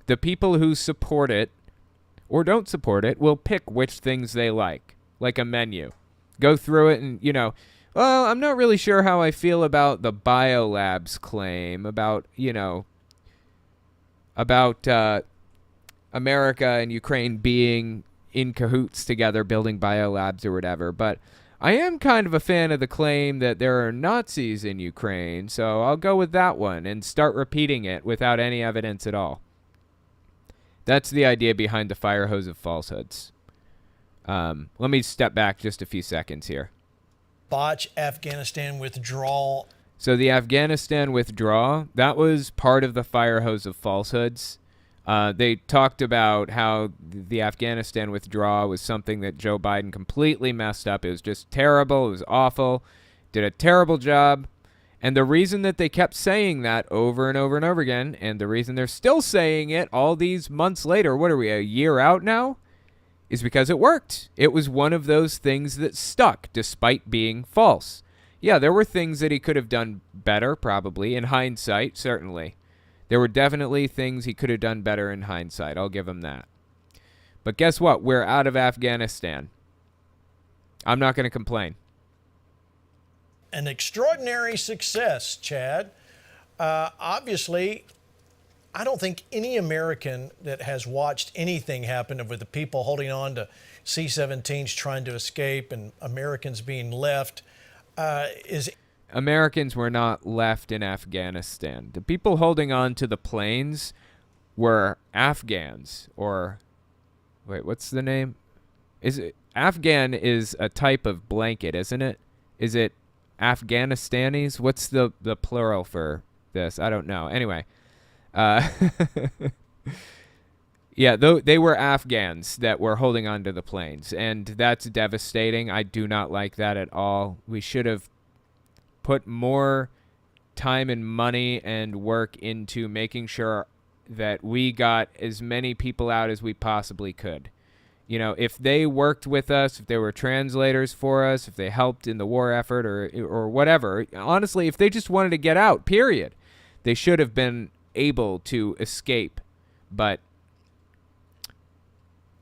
[SPEAKER 1] The people who support it or don't support it will pick which things they like a menu. Go through it and, well, I'm not really sure how I feel about the biolabs claim about America and Ukraine being in cahoots together building biolabs or whatever. But I am kind of a fan of the claim that there are Nazis in Ukraine, so I'll go with that one and start repeating it without any evidence at all. That's the idea behind the fire hose of falsehoods. Let me step back just a few seconds here.
[SPEAKER 2] Botch Afghanistan withdrawal.
[SPEAKER 1] So the Afghanistan withdrawal, that was part of the fire hose of falsehoods. They talked about how the Afghanistan withdrawal was something that Joe Biden completely messed up. It was just terrible. It was awful. Did a terrible job. And the reason that they kept saying that over and over and over again, and the reason they're still saying it all these months later, what are we, a year out now? Is because it worked. It was one of those things that stuck despite being false. Yeah, there were things that he could have done better, probably. In hindsight, certainly. There were definitely things he could have done better in hindsight. I'll give him that. But guess what? We're out of Afghanistan. I'm not going to complain.
[SPEAKER 2] An extraordinary success, Chad. Obviously, I don't think any American that has watched anything happen with the people holding on to C-17s trying to escape and Americans being left is...
[SPEAKER 1] Americans were not left in Afghanistan. The people holding on to the planes were Afghans, or... Wait, what's the name? Afghan is a type of blanket, isn't it? Is it Afghanistanis? What's the plural for this? I don't know. Anyway... yeah, they were Afghans that were holding on to the planes, and that's devastating. I do not like that at all. We should have put more time and money and work into making sure that we got as many people out as we possibly could. You know, if they worked with us, if they were translators for us, if they helped in the war effort or whatever, honestly, if they just wanted to get out, period, they should have been able to escape. But,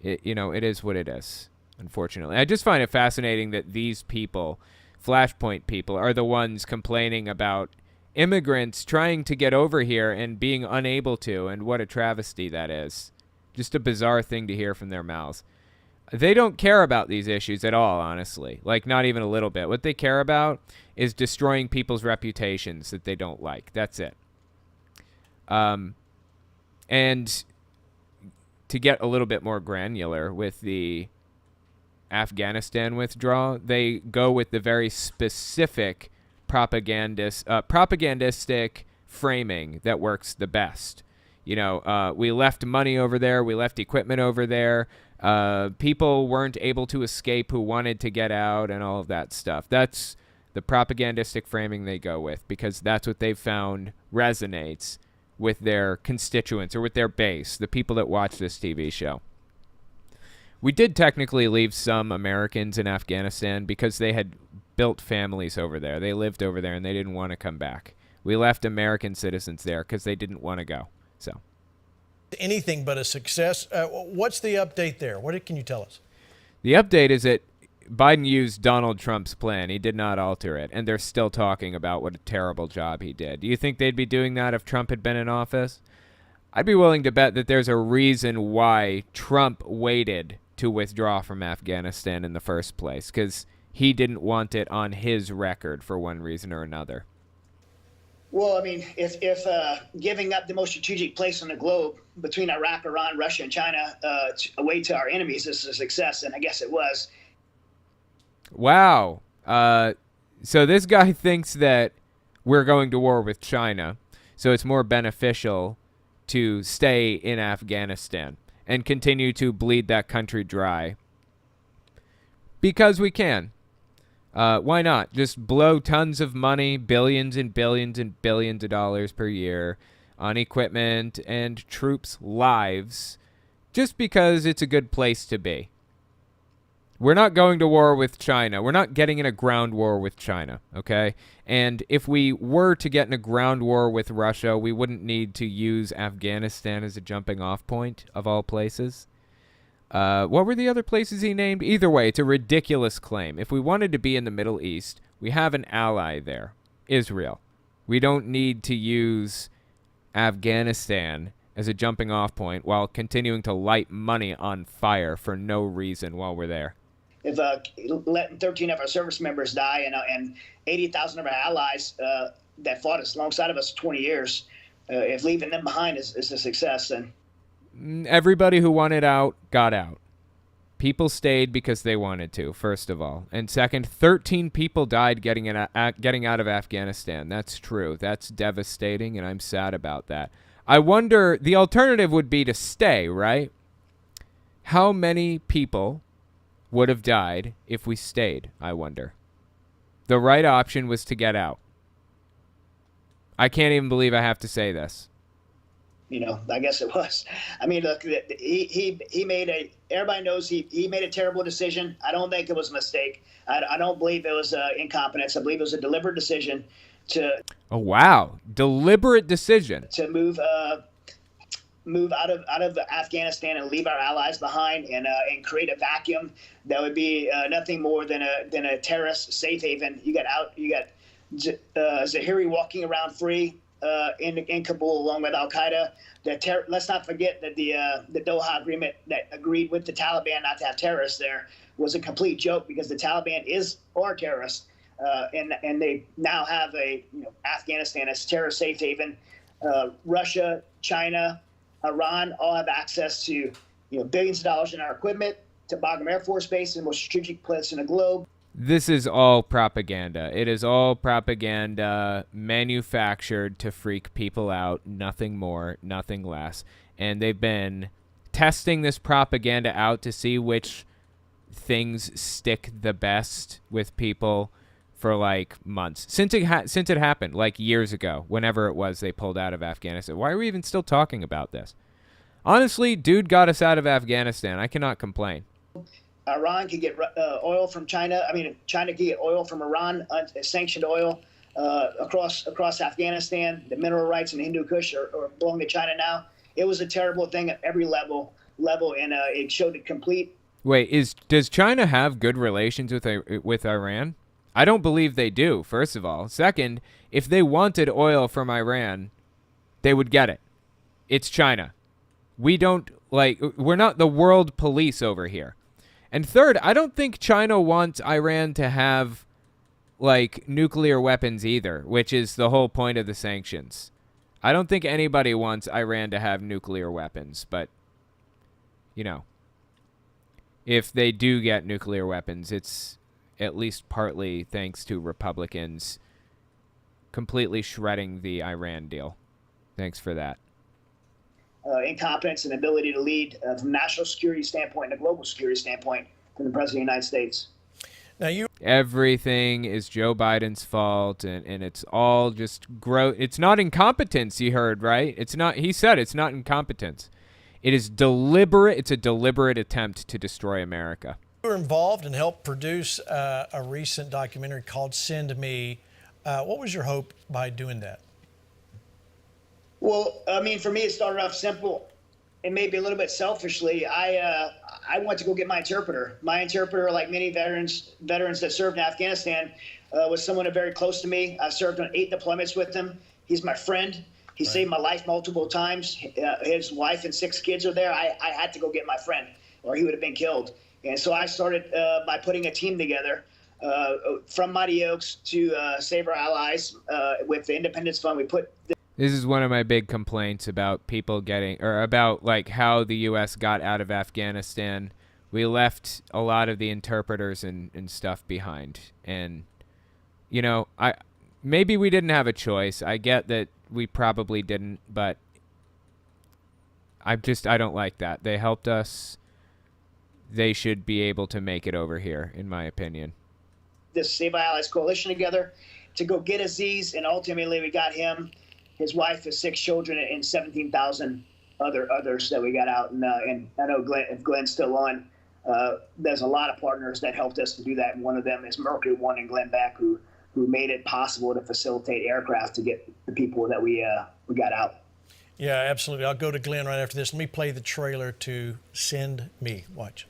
[SPEAKER 1] it is what it is, unfortunately. I just find it fascinating that these people, Flashpoint people, are the ones complaining about immigrants trying to get over here and being unable to, and what a travesty that is. Just a bizarre thing to hear from their mouths. They don't care about these issues at all, honestly. Like, not even a little bit. What they care about is destroying people's reputations that they don't like. That's it. And to get a little bit more granular with the Afghanistan withdrawal, they go with the very specific propagandistic framing that works the best. We left money over there. We left equipment over there. People weren't able to escape who wanted to get out and all of that stuff. That's the propagandistic framing they go with, because that's what they've found resonates with their constituents or with their base, the people that watch this TV show. We did technically leave some Americans in Afghanistan because they had built families over there. They lived over there and they didn't want to come back. We left American citizens there because they didn't want to go. So,
[SPEAKER 2] anything but a success. What's the update there? What can you tell us?
[SPEAKER 1] The update is that Biden used Donald Trump's plan. He did not alter it, and they're still talking about what a terrible job he did. Do you think they'd be doing that if Trump had been in office? I'd be willing to bet that there's a reason why Trump waited to withdraw from Afghanistan in the first place, because he didn't want it on his record for one reason or another.
[SPEAKER 3] Well, I mean, if giving up the most strategic place on the globe between Iraq, Iran, Russia, and China away to our enemies is a success, and I guess it was.
[SPEAKER 1] Wow. So this guy thinks that we're going to war with China, so it's more beneficial to stay in Afghanistan and continue to bleed that country dry. Because we can. Why not? Just blow tons of money, billions and billions and billions of dollars per year on equipment and troops' lives just because it's a good place to be. We're not going to war with China. We're not getting in a ground war with China, okay? And if we were to get in a ground war with Russia, we wouldn't need to use Afghanistan as a jumping off point, of all places. What were the other places he named? Either way, it's a ridiculous claim. If we wanted to be in the Middle East, we have an ally there, Israel. We don't need to use Afghanistan as a jumping off point while continuing to light money on fire for no reason while we're there.
[SPEAKER 3] If letting 13 of our service members die and 80,000 of our allies that fought us alongside of us for 20 years, if leaving them behind is a success, then
[SPEAKER 1] everybody who wanted out got out. People stayed because they wanted to, first of all. And second, 13 people died getting out of Afghanistan. That's true. That's devastating, and I'm sad about that. I wonder, the alternative would be to stay, right? How many people would have died if we stayed, I wonder? The right option was to get out. I can't even believe I have to say this.
[SPEAKER 3] I guess it was. I mean, look, he made everybody knows he made a terrible decision. I don't think it was a mistake. I don't believe it was incompetence. I believe it was a deliberate decision to.
[SPEAKER 1] Oh, wow. Deliberate decision.
[SPEAKER 3] To move out of Afghanistan and leave our allies behind and create a vacuum that would be nothing more than a terrorist safe haven. You got Zahiri walking around free in Kabul along with Al Qaeda. Let's not forget that the Doha agreement that agreed with the Taliban not to have terrorists there was a complete joke because the Taliban are terrorists, and they now have Afghanistan as terror safe haven. Russia, China, Iran all have access to billions of dollars in our equipment, to Bagram Air Force Base, the most strategic place in the globe.
[SPEAKER 1] This is all propaganda. It is all propaganda manufactured to freak people out. Nothing more, nothing less. And they've been testing this propaganda out to see which things stick the best with people for like months. Since it happened, like years ago, whenever it was they pulled out of Afghanistan. Why are we even still talking about this? Honestly, dude got us out of Afghanistan. I cannot complain.
[SPEAKER 3] Iran could get oil from China. I mean, China could get oil from Iran, sanctioned oil across Afghanistan. The mineral rights in Hindu Kush are belong to China now. It was a terrible thing at every level, and it showed a complete.
[SPEAKER 1] Wait, does China have good relations with Iran? I don't believe they do, first of all. Second, if they wanted oil from Iran, they would get it. It's China. We're not the world police over here. And third, I don't think China wants Iran to have, nuclear weapons either, which is the whole point of the sanctions. I don't think anybody wants Iran to have nuclear weapons, but, if they do get nuclear weapons, it's at least partly thanks to Republicans completely shredding the Iran deal. Thanks for that.
[SPEAKER 3] Incompetence and ability to lead from a national security standpoint and a global security standpoint from the President of the United States.
[SPEAKER 2] Now
[SPEAKER 1] Everything is Joe Biden's fault, and it's all just It's not incompetence, you heard, right? It's not. He said it's not incompetence. It is deliberate. It's a deliberate attempt to destroy America.
[SPEAKER 2] You were involved and helped produce a recent documentary called Send Me. What was your hope by doing that?
[SPEAKER 3] Well, I mean, for me, it started off simple and maybe a little bit selfishly. I went to go get my interpreter. My interpreter, like many veterans that served in Afghanistan, was someone very close to me. I served on 8 deployments with him. He's my friend. He saved my life multiple times. His wife and 6 kids are there. I had to go get my friend, or he would have been killed. And so I started by putting a team together from Mighty Oaks to Save Our Allies with the Independence Fund. We put.
[SPEAKER 1] This is one of my big complaints about people about how the U.S. got out of Afghanistan. We left a lot of the interpreters and stuff behind. And, maybe we didn't have a choice. I get that we probably didn't, but I don't like that. They helped us. They should be able to make it over here, in my opinion.
[SPEAKER 3] This Save Our Allies coalition together to go get Aziz, and ultimately we got him, his wife, his 6 children, and 17,000 others that we got out. And I know if Glenn's still on, there's a lot of partners that helped us to do that. And one of them is Mercury One and Glenn Beck, who made it possible to facilitate aircraft to get the people that we got out.
[SPEAKER 2] Yeah, absolutely. I'll go to Glenn right after this. Let me play the trailer to Send Me. Watch.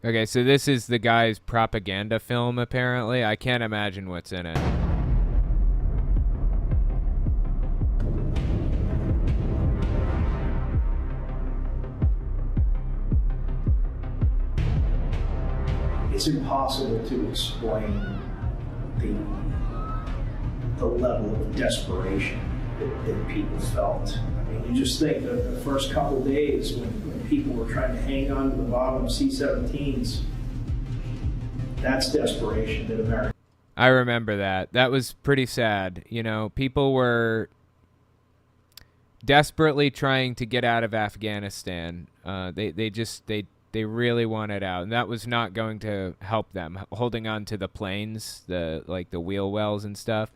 [SPEAKER 1] Okay, so this is the guy's propaganda film, apparently. I can't imagine what's in it.
[SPEAKER 8] It's impossible to explain the level of desperation that people felt. I mean, you just think of the first couple of days when people were trying to hang on to the bottom of C-17s. That's desperation that America.
[SPEAKER 1] I remember that. That was pretty sad. People were desperately trying to get out of Afghanistan. They really wanted out, and that was not going to help them. Holding on to the planes, the wheel wells and stuff,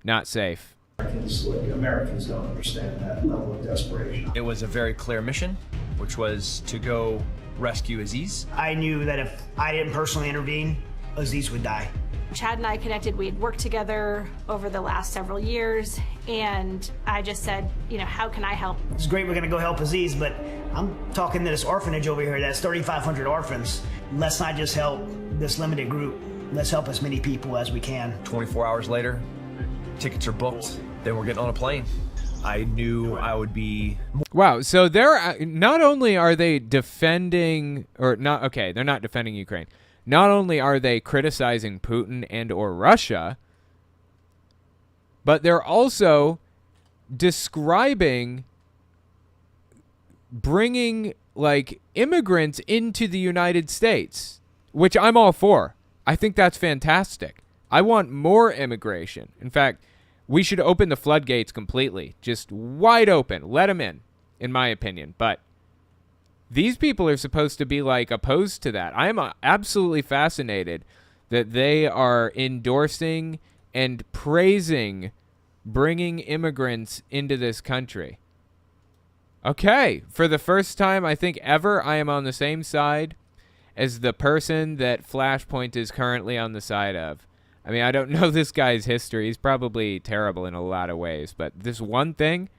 [SPEAKER 1] not safe.
[SPEAKER 8] Americans don't understand that level of desperation.
[SPEAKER 9] It was a very clear mission, which was to go rescue Aziz.
[SPEAKER 10] I knew that if I didn't personally intervene, Aziz would die.
[SPEAKER 11] Chad and I connected. We had worked together over the last several years, and I just said, how can I help?
[SPEAKER 10] It's great we're going to go help Aziz, but I'm talking to this orphanage over here that's 3,500 orphans. Let's not just help this limited group. Let's help as many people as we can.
[SPEAKER 9] 24 hours later, tickets are booked. Then we're getting on a plane. I knew I would be.
[SPEAKER 1] Wow. So they're not only are they defending, or not? Okay, they're not defending Ukraine. Not only are they criticizing Putin and or Russia, but they're also describing bringing immigrants into the United States, which I'm all for. I think that's fantastic. I want more immigration. In fact, we should open the floodgates completely, just wide open. Let them in my opinion. But these people are supposed to be opposed to that. I am absolutely fascinated that they are endorsing and praising bringing immigrants into this country. Okay, for the first time I think ever, I am on the same side as the person that Flashpoint is currently on the side of. I mean, I don't know this guy's history. He's probably terrible in a lot of ways, but this one thing,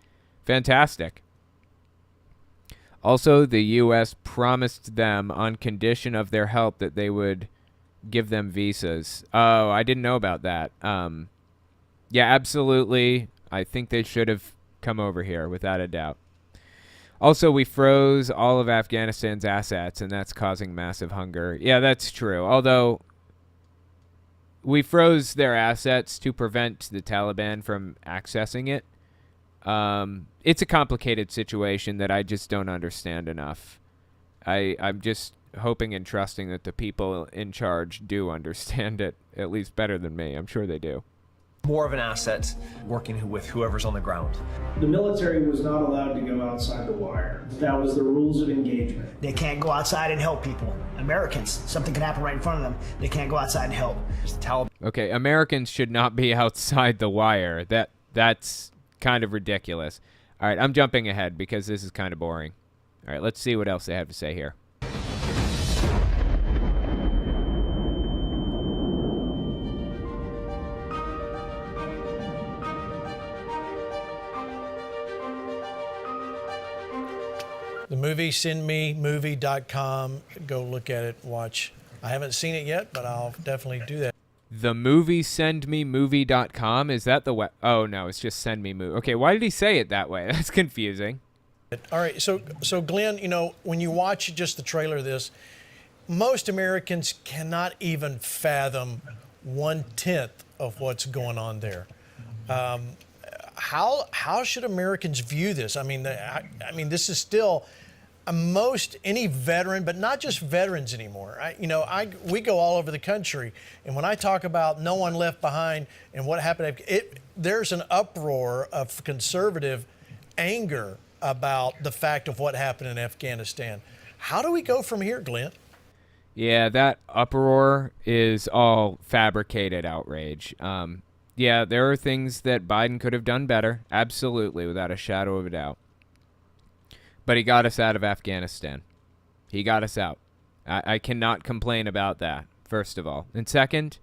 [SPEAKER 1] fantastic. Also, the U.S. promised them on condition of their help that they would give them visas. Oh, I didn't know about that. Yeah, absolutely. I think they should have come over here, without a doubt. Also, we froze all of Afghanistan's assets, and that's causing massive hunger. Yeah, that's true. Although, we froze their assets to prevent the Taliban from accessing it. It's a complicated situation that I just don't understand enough. I'm just hoping and trusting that the people in charge do understand it, at least better than me. I'm sure they do.
[SPEAKER 9] More of an asset working with whoever's on the ground.
[SPEAKER 8] The military was not allowed to go outside the wire. That was the rules of engagement.
[SPEAKER 10] They can't go outside and help people. Americans, something can happen right in front of them. They can't go outside and help.
[SPEAKER 1] Okay, Americans should not be outside the wire. That's kind of ridiculous. All right, I'm jumping ahead because this is kind of boring. All right, let's see what else they have to say here.
[SPEAKER 2] The movie, sendmemovie.com. Go look at it, watch. I haven't seen it yet, but I'll definitely do that.
[SPEAKER 1] The movie, sendmemovie.com. Is that the web? Oh, no, it's just send me movie. Okay, why did he say it that way? That's confusing.
[SPEAKER 2] All right, so Glenn, you know, when you watch just the trailer of this, most Americans cannot even fathom 1/10 of what's going on there. How should Americans view this? I mean, this is still any veteran, but not just veterans anymore. We go all over the country, and when I talk about no one left behind and what happened, there's an uproar of conservative anger about the fact of what happened in Afghanistan. How do we go from here, Glenn?
[SPEAKER 1] Yeah, that uproar is all fabricated outrage. Yeah, there are things that Biden could have done better, absolutely, without a shadow of a doubt. But he got us out of Afghanistan. He got us out. I cannot complain about that, first of all. And second,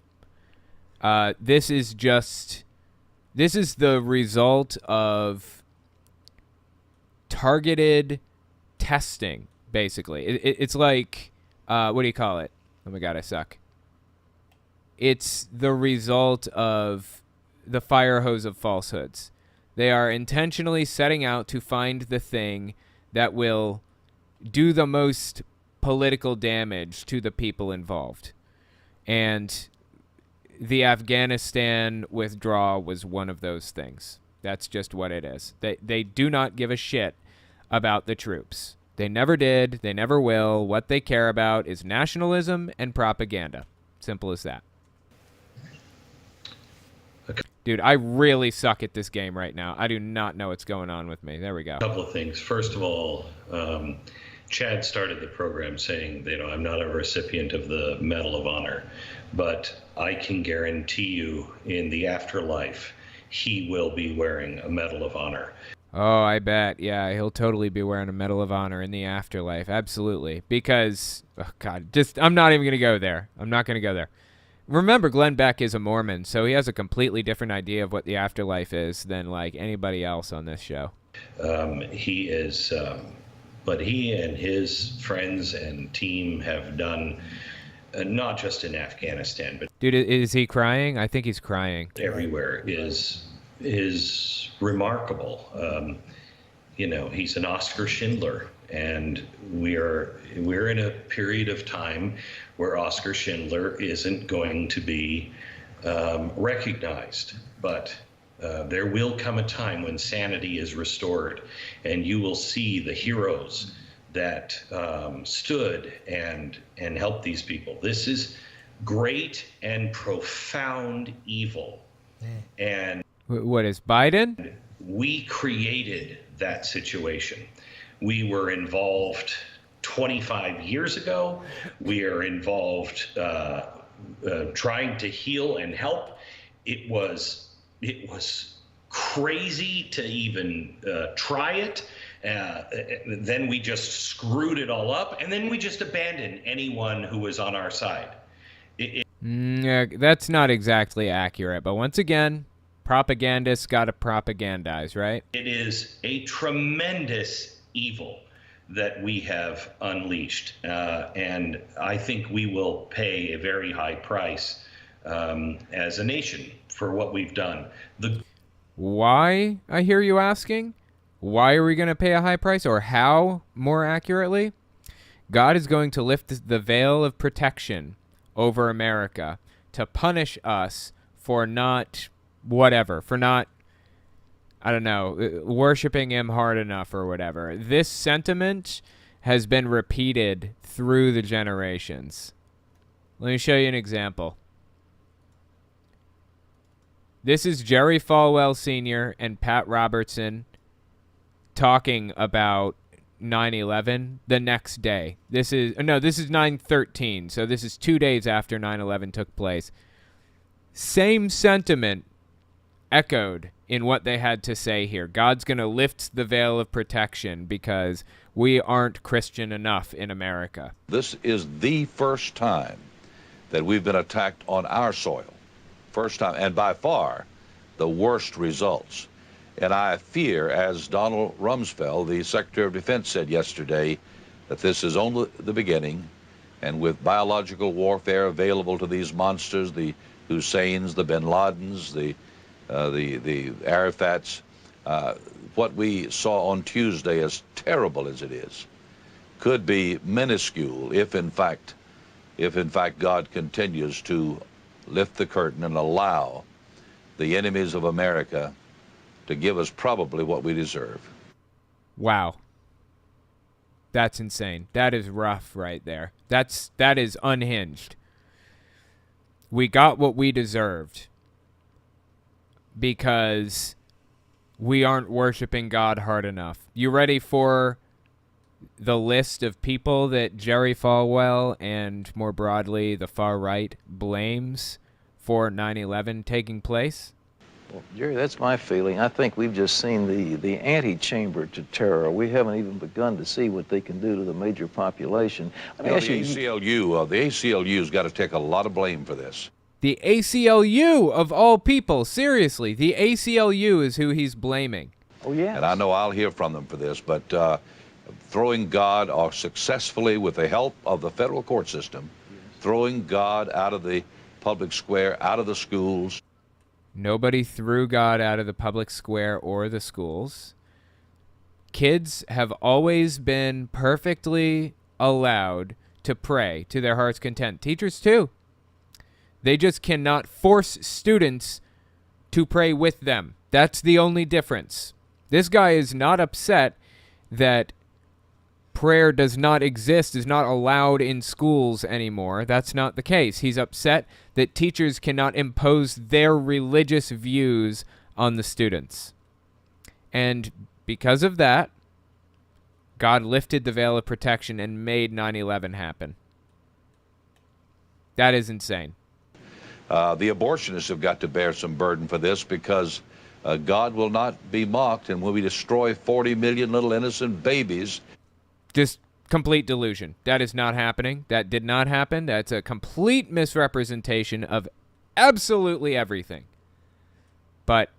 [SPEAKER 1] this is the result of targeted testing, basically. It's like, what do you call it? Oh my God, I suck. It's the result of the fire hose of falsehoods. They are intentionally setting out to find the thing that will do the most political damage to the people involved. And the Afghanistan withdrawal was one of those things. That's just what it is. They do not give a shit about the troops. They never did. They never will. What they care about is nationalism and propaganda. Simple as that.
[SPEAKER 4] Okay.
[SPEAKER 1] Dude, I really suck at this game right now. I do not know what's going on with me. There we go.
[SPEAKER 4] A couple of things. First of all, Chad started the program saying, I'm not a recipient of the Medal of Honor, but I can guarantee you in the afterlife, he will be wearing a Medal of Honor.
[SPEAKER 1] Oh, I bet. Yeah, he'll totally be wearing a Medal of Honor in the afterlife. Absolutely. Because, oh God, I'm not even going to go there. I'm not going to go there. Remember, Glenn Beck is a Mormon, so he has a completely different idea of what the afterlife is than, like, anybody else on this show.
[SPEAKER 4] He is, but he and his friends and team have done, not just in Afghanistan, but...
[SPEAKER 1] Dude, is he crying? I think he's crying.
[SPEAKER 4] Everywhere is remarkable. He's an Oscar Schindler, and we're in a period of time where Oscar Schindler isn't going to be recognized, but there will come a time when sanity is restored, and you will see the heroes that stood and helped these people. This is great and profound evil, and
[SPEAKER 1] what is Biden?
[SPEAKER 4] We created that situation. We were involved 25 years ago. We are involved trying to heal and help. It was crazy to even try it. Then we just screwed it all up, and then we just abandoned anyone who was on our side.
[SPEAKER 1] Yeah, that's not exactly accurate, but once again, propagandists got to propagandize, right?
[SPEAKER 4] It is a tremendous evil that we have unleashed, and I think we will pay a very high price as a nation for what we've done.
[SPEAKER 1] Why, I hear you asking? Why are we going to pay a high price, or how, more accurately? God is going to lift the veil of protection over America to punish us for not I don't know, worshiping him hard enough or whatever. This sentiment has been repeated through the generations. Let me show you an example. This is Jerry Falwell Sr. and Pat Robertson talking about 9/11 the next day. This is 9/13, so this is 2 days after 9/11 took place. Same sentiment echoed in what they had to say here. God's going to lift the veil of protection because we aren't Christian enough in America.
[SPEAKER 12] This is the first time that we've been attacked on our soil. First time, and by far the worst results. And I fear, as Donald Rumsfeld, the Secretary of Defense, said yesterday, that this is only the beginning, and with biological warfare available to these monsters, the Husseins, the Bin Ladens, the Arafats, what we saw on Tuesday, as terrible as it is, could be minuscule if in fact God continues to lift the curtain and allow the enemies of America to give us probably what we deserve.
[SPEAKER 1] Wow. That's insane. That is rough right there. That is unhinged. We got what we deserved because we aren't worshiping God hard enough. You ready for the list of people that Jerry Falwell and more broadly the far right blames for 9/11 taking place?
[SPEAKER 13] Well, Jerry, that's my feeling. I think we've just seen the antechamber to terror. We haven't even begun to see what they can do to the major population.
[SPEAKER 12] The ACLU's got to take a lot of blame for this.
[SPEAKER 1] The ACLU, of all people, seriously, the ACLU is who he's blaming.
[SPEAKER 13] Oh, yeah.
[SPEAKER 12] And I know I'll hear from them for this, but throwing God, or successfully with the help of the federal court system, throwing God out of the public square, out of the schools.
[SPEAKER 1] Nobody threw God out of the public square or the schools. Kids have always been perfectly allowed to pray to their heart's content. Teachers, too. They just cannot force students to pray with them. That's the only difference. This guy is not upset that prayer does not exist, is not allowed in schools anymore. That's not the case. He's upset that teachers cannot impose their religious views on the students. And because of that, God lifted the veil of protection and made 9/11 happen. That is insane.
[SPEAKER 12] The abortionists have got to bear some burden for this, because God will not be mocked, and when we destroy 40 million little innocent babies.
[SPEAKER 1] Just complete delusion. That is not happening. That did not happen. That's a complete misrepresentation of absolutely everything. But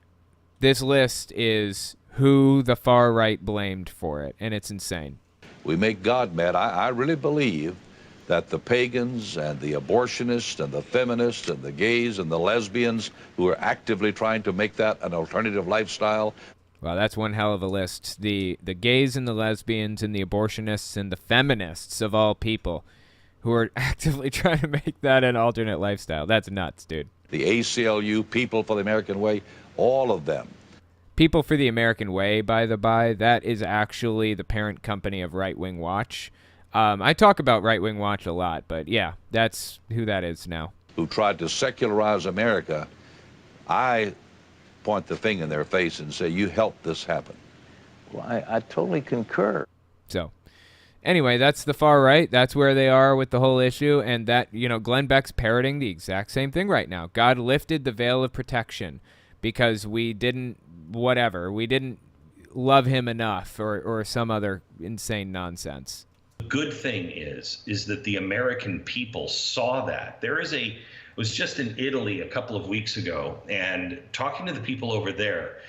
[SPEAKER 1] this list is who the far right blamed for it, and it's insane.
[SPEAKER 12] We make God mad. I really believe that the pagans and the abortionists and the feminists and the gays and the lesbians who are actively trying to make that an alternative lifestyle.
[SPEAKER 1] Wow, that's one hell of a list. The gays and the lesbians and the abortionists and the feminists of all people who are actively trying to make that an alternate lifestyle. That's nuts, dude.
[SPEAKER 12] The ACLU, People for the American Way, all of them.
[SPEAKER 1] People for the American Way, by the by, that is actually the parent company of Right Wing Watch. I talk about Right Wing Watch a lot, but yeah, that's who that is now.
[SPEAKER 12] Who tried to secularize America. I point the finger in their face and say, you helped this happen.
[SPEAKER 13] Well, I totally concur.
[SPEAKER 1] So, anyway, that's the far right. That's where they are with the whole issue. And that, Glenn Beck's parroting the exact same thing right now. God lifted the veil of protection because we didn't love him enough or some other insane nonsense.
[SPEAKER 4] The good thing is that the American people saw that. I was just in Italy a couple of weeks ago, and talking to the people over there,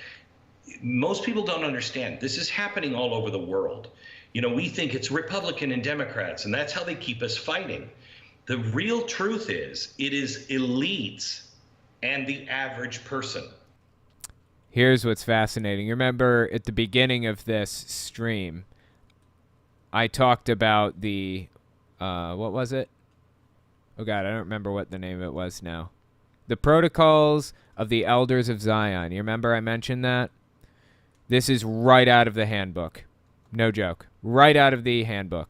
[SPEAKER 4] most people don't understand. This is happening all over the world. You know, we think it's Republican and Democrats, and that's how they keep us fighting. The real truth is, it is elites and the average person.
[SPEAKER 1] Here's what's fascinating. You remember at the beginning of this stream, I talked about the, what was it? Oh, God, I don't remember what the name of it was now. The Protocols of the Elders of Zion. You remember I mentioned that? This is right out of the handbook. No joke. Right out of the handbook.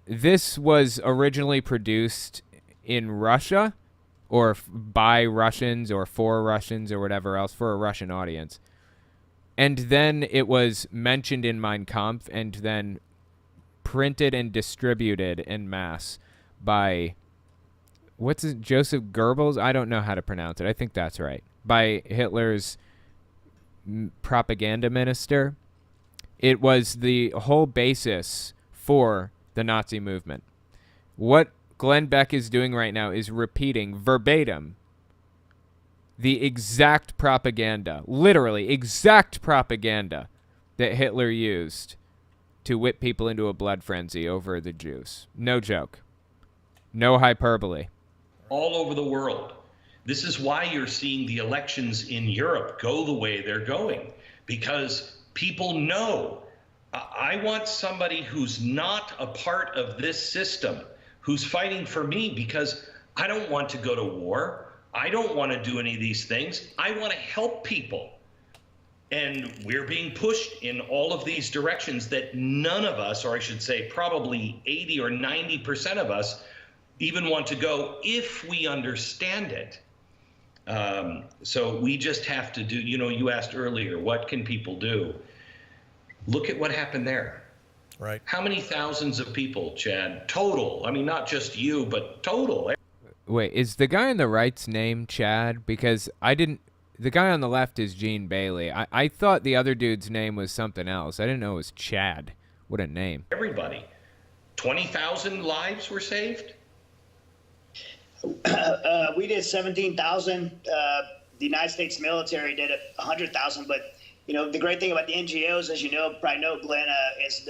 [SPEAKER 1] This was originally produced in Russia, or by Russians, or for Russians, or whatever else, for a Russian audience. And then it was mentioned in Mein Kampf, and then printed and distributed en masse by, Joseph Goebbels? I don't know how to pronounce it. I think that's right. By Hitler's propaganda minister. It was the whole basis for the Nazi movement. What Glenn Beck is doing right now is repeating verbatim the exact propaganda, literally exact propaganda that Hitler used to whip people into a blood frenzy over the Jews. No joke. No hyperbole.
[SPEAKER 4] All over the world. This is why you're seeing the elections in Europe go the way they're going, because people know, I want somebody who's not a part of this system, who's fighting for me, because I don't want to go to war. I don't want to do any of these things. I want to help people. And we're being pushed in all of these directions that none of us, or I should say probably 80 or 90% of us, even want to go if we understand it. So we just have to do, you asked earlier, what can people do? Look at what happened there.
[SPEAKER 2] Right.
[SPEAKER 4] How many thousands of people, Chad, total? I mean, not just you, but total.
[SPEAKER 1] Wait, is the guy on the right's name Chad? Because the guy on the left is Gene Bailey. I thought the other dude's name was something else. I didn't know it was Chad. What a name.
[SPEAKER 4] Everybody. 20,000 lives were saved?
[SPEAKER 3] We did 17,000. The United States military did 100,000. But, the great thing about the NGOs, as you probably know, Glenn, is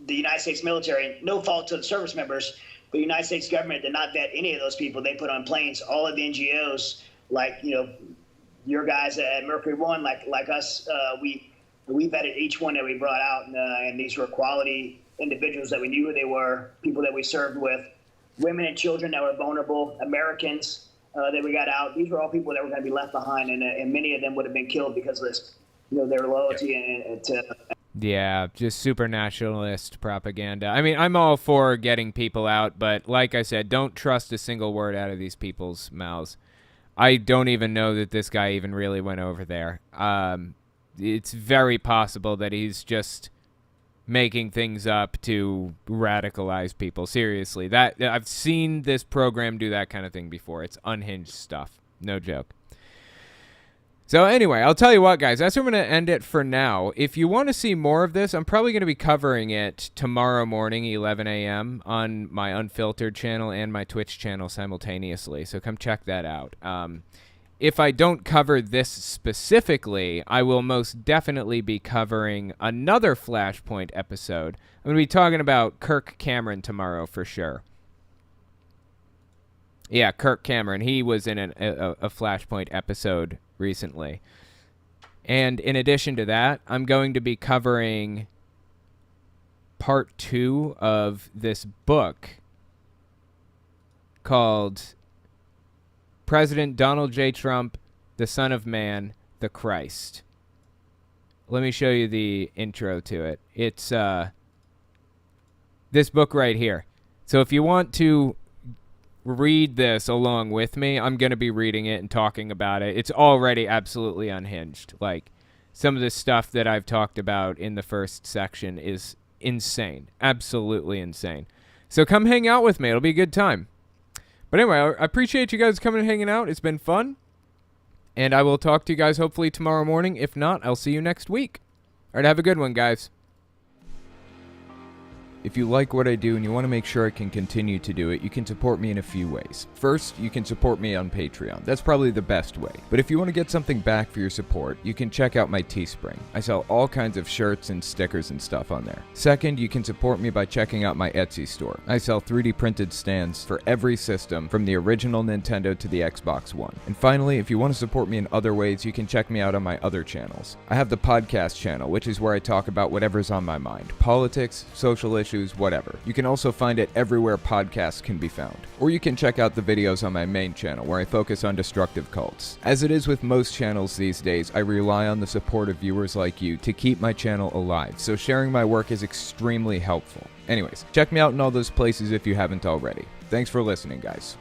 [SPEAKER 3] the United States military, no fault to the service members, but the United States government did not vet any of those people. They put on planes. All of the NGOs, like, your guys at Mercury One, like us, we vetted each one that we brought out, and these were quality individuals that we knew who they were, people that we served with, women and children that were vulnerable, Americans that we got out. These were all people that were going to be left behind, and many of them would have been killed because of this, their loyalty to.
[SPEAKER 1] Yeah, just super nationalist propaganda. I mean, I'm all for getting people out, but like I said, don't trust a single word out of these people's mouths. I don't even know that this guy even really went over there. It's very possible that he's just making things up to radicalize people. Seriously, that I've seen this program do that kind of thing before. It's unhinged stuff. No joke. So anyway, I'll tell you what, guys, that's where I'm going to end it for now. If you want to see more of this, I'm probably going to be covering it tomorrow morning, 11 a.m. on my Unfiltered channel and my Twitch channel simultaneously. So come check that out. If I don't cover this specifically, I will most definitely be covering another Flashpoint episode. I'm going to be talking about Kirk Cameron tomorrow for sure. Yeah, Kirk Cameron. He was in a Flashpoint episode recently. And in addition to that, I'm going to be covering part 2 of this book called President Donald J. Trump, the Son of Man, the Christ. Let me show you the intro to it. It's this book right here. So if you want to read this along with me, I'm going to be reading it and talking about it. It's already absolutely unhinged. Like, some of the stuff that I've talked about in the first section is insane. Absolutely insane. So come hang out with me. It'll be a good time. But anyway, I appreciate you guys coming and hanging out. It's been fun. And I will talk to you guys hopefully tomorrow morning. If not, I'll see you next week. All right, have a good one, guys. If you like what I do and you want to make sure I can continue to do it, you can support me in a few ways. First, you can support me on Patreon. That's probably the best way. But if you want to get something back for your support, you can check out my Teespring. I sell all kinds of shirts and stickers and stuff on there. Second, you can support me by checking out my Etsy store. I sell 3D printed stands for every system, from the original Nintendo to the Xbox One. And finally, if you want to support me in other ways, you can check me out on my other channels. I have the podcast channel, which is where I talk about whatever's on my mind. Politics, social issues, whatever. You can also find it everywhere podcasts can be found. Or you can check out the videos on my main channel where I focus on destructive cults. As it is with most channels these days, I rely on the support of viewers like you to keep my channel alive, so sharing my work is extremely helpful. Anyways, check me out in all those places if you haven't already. Thanks for listening, guys.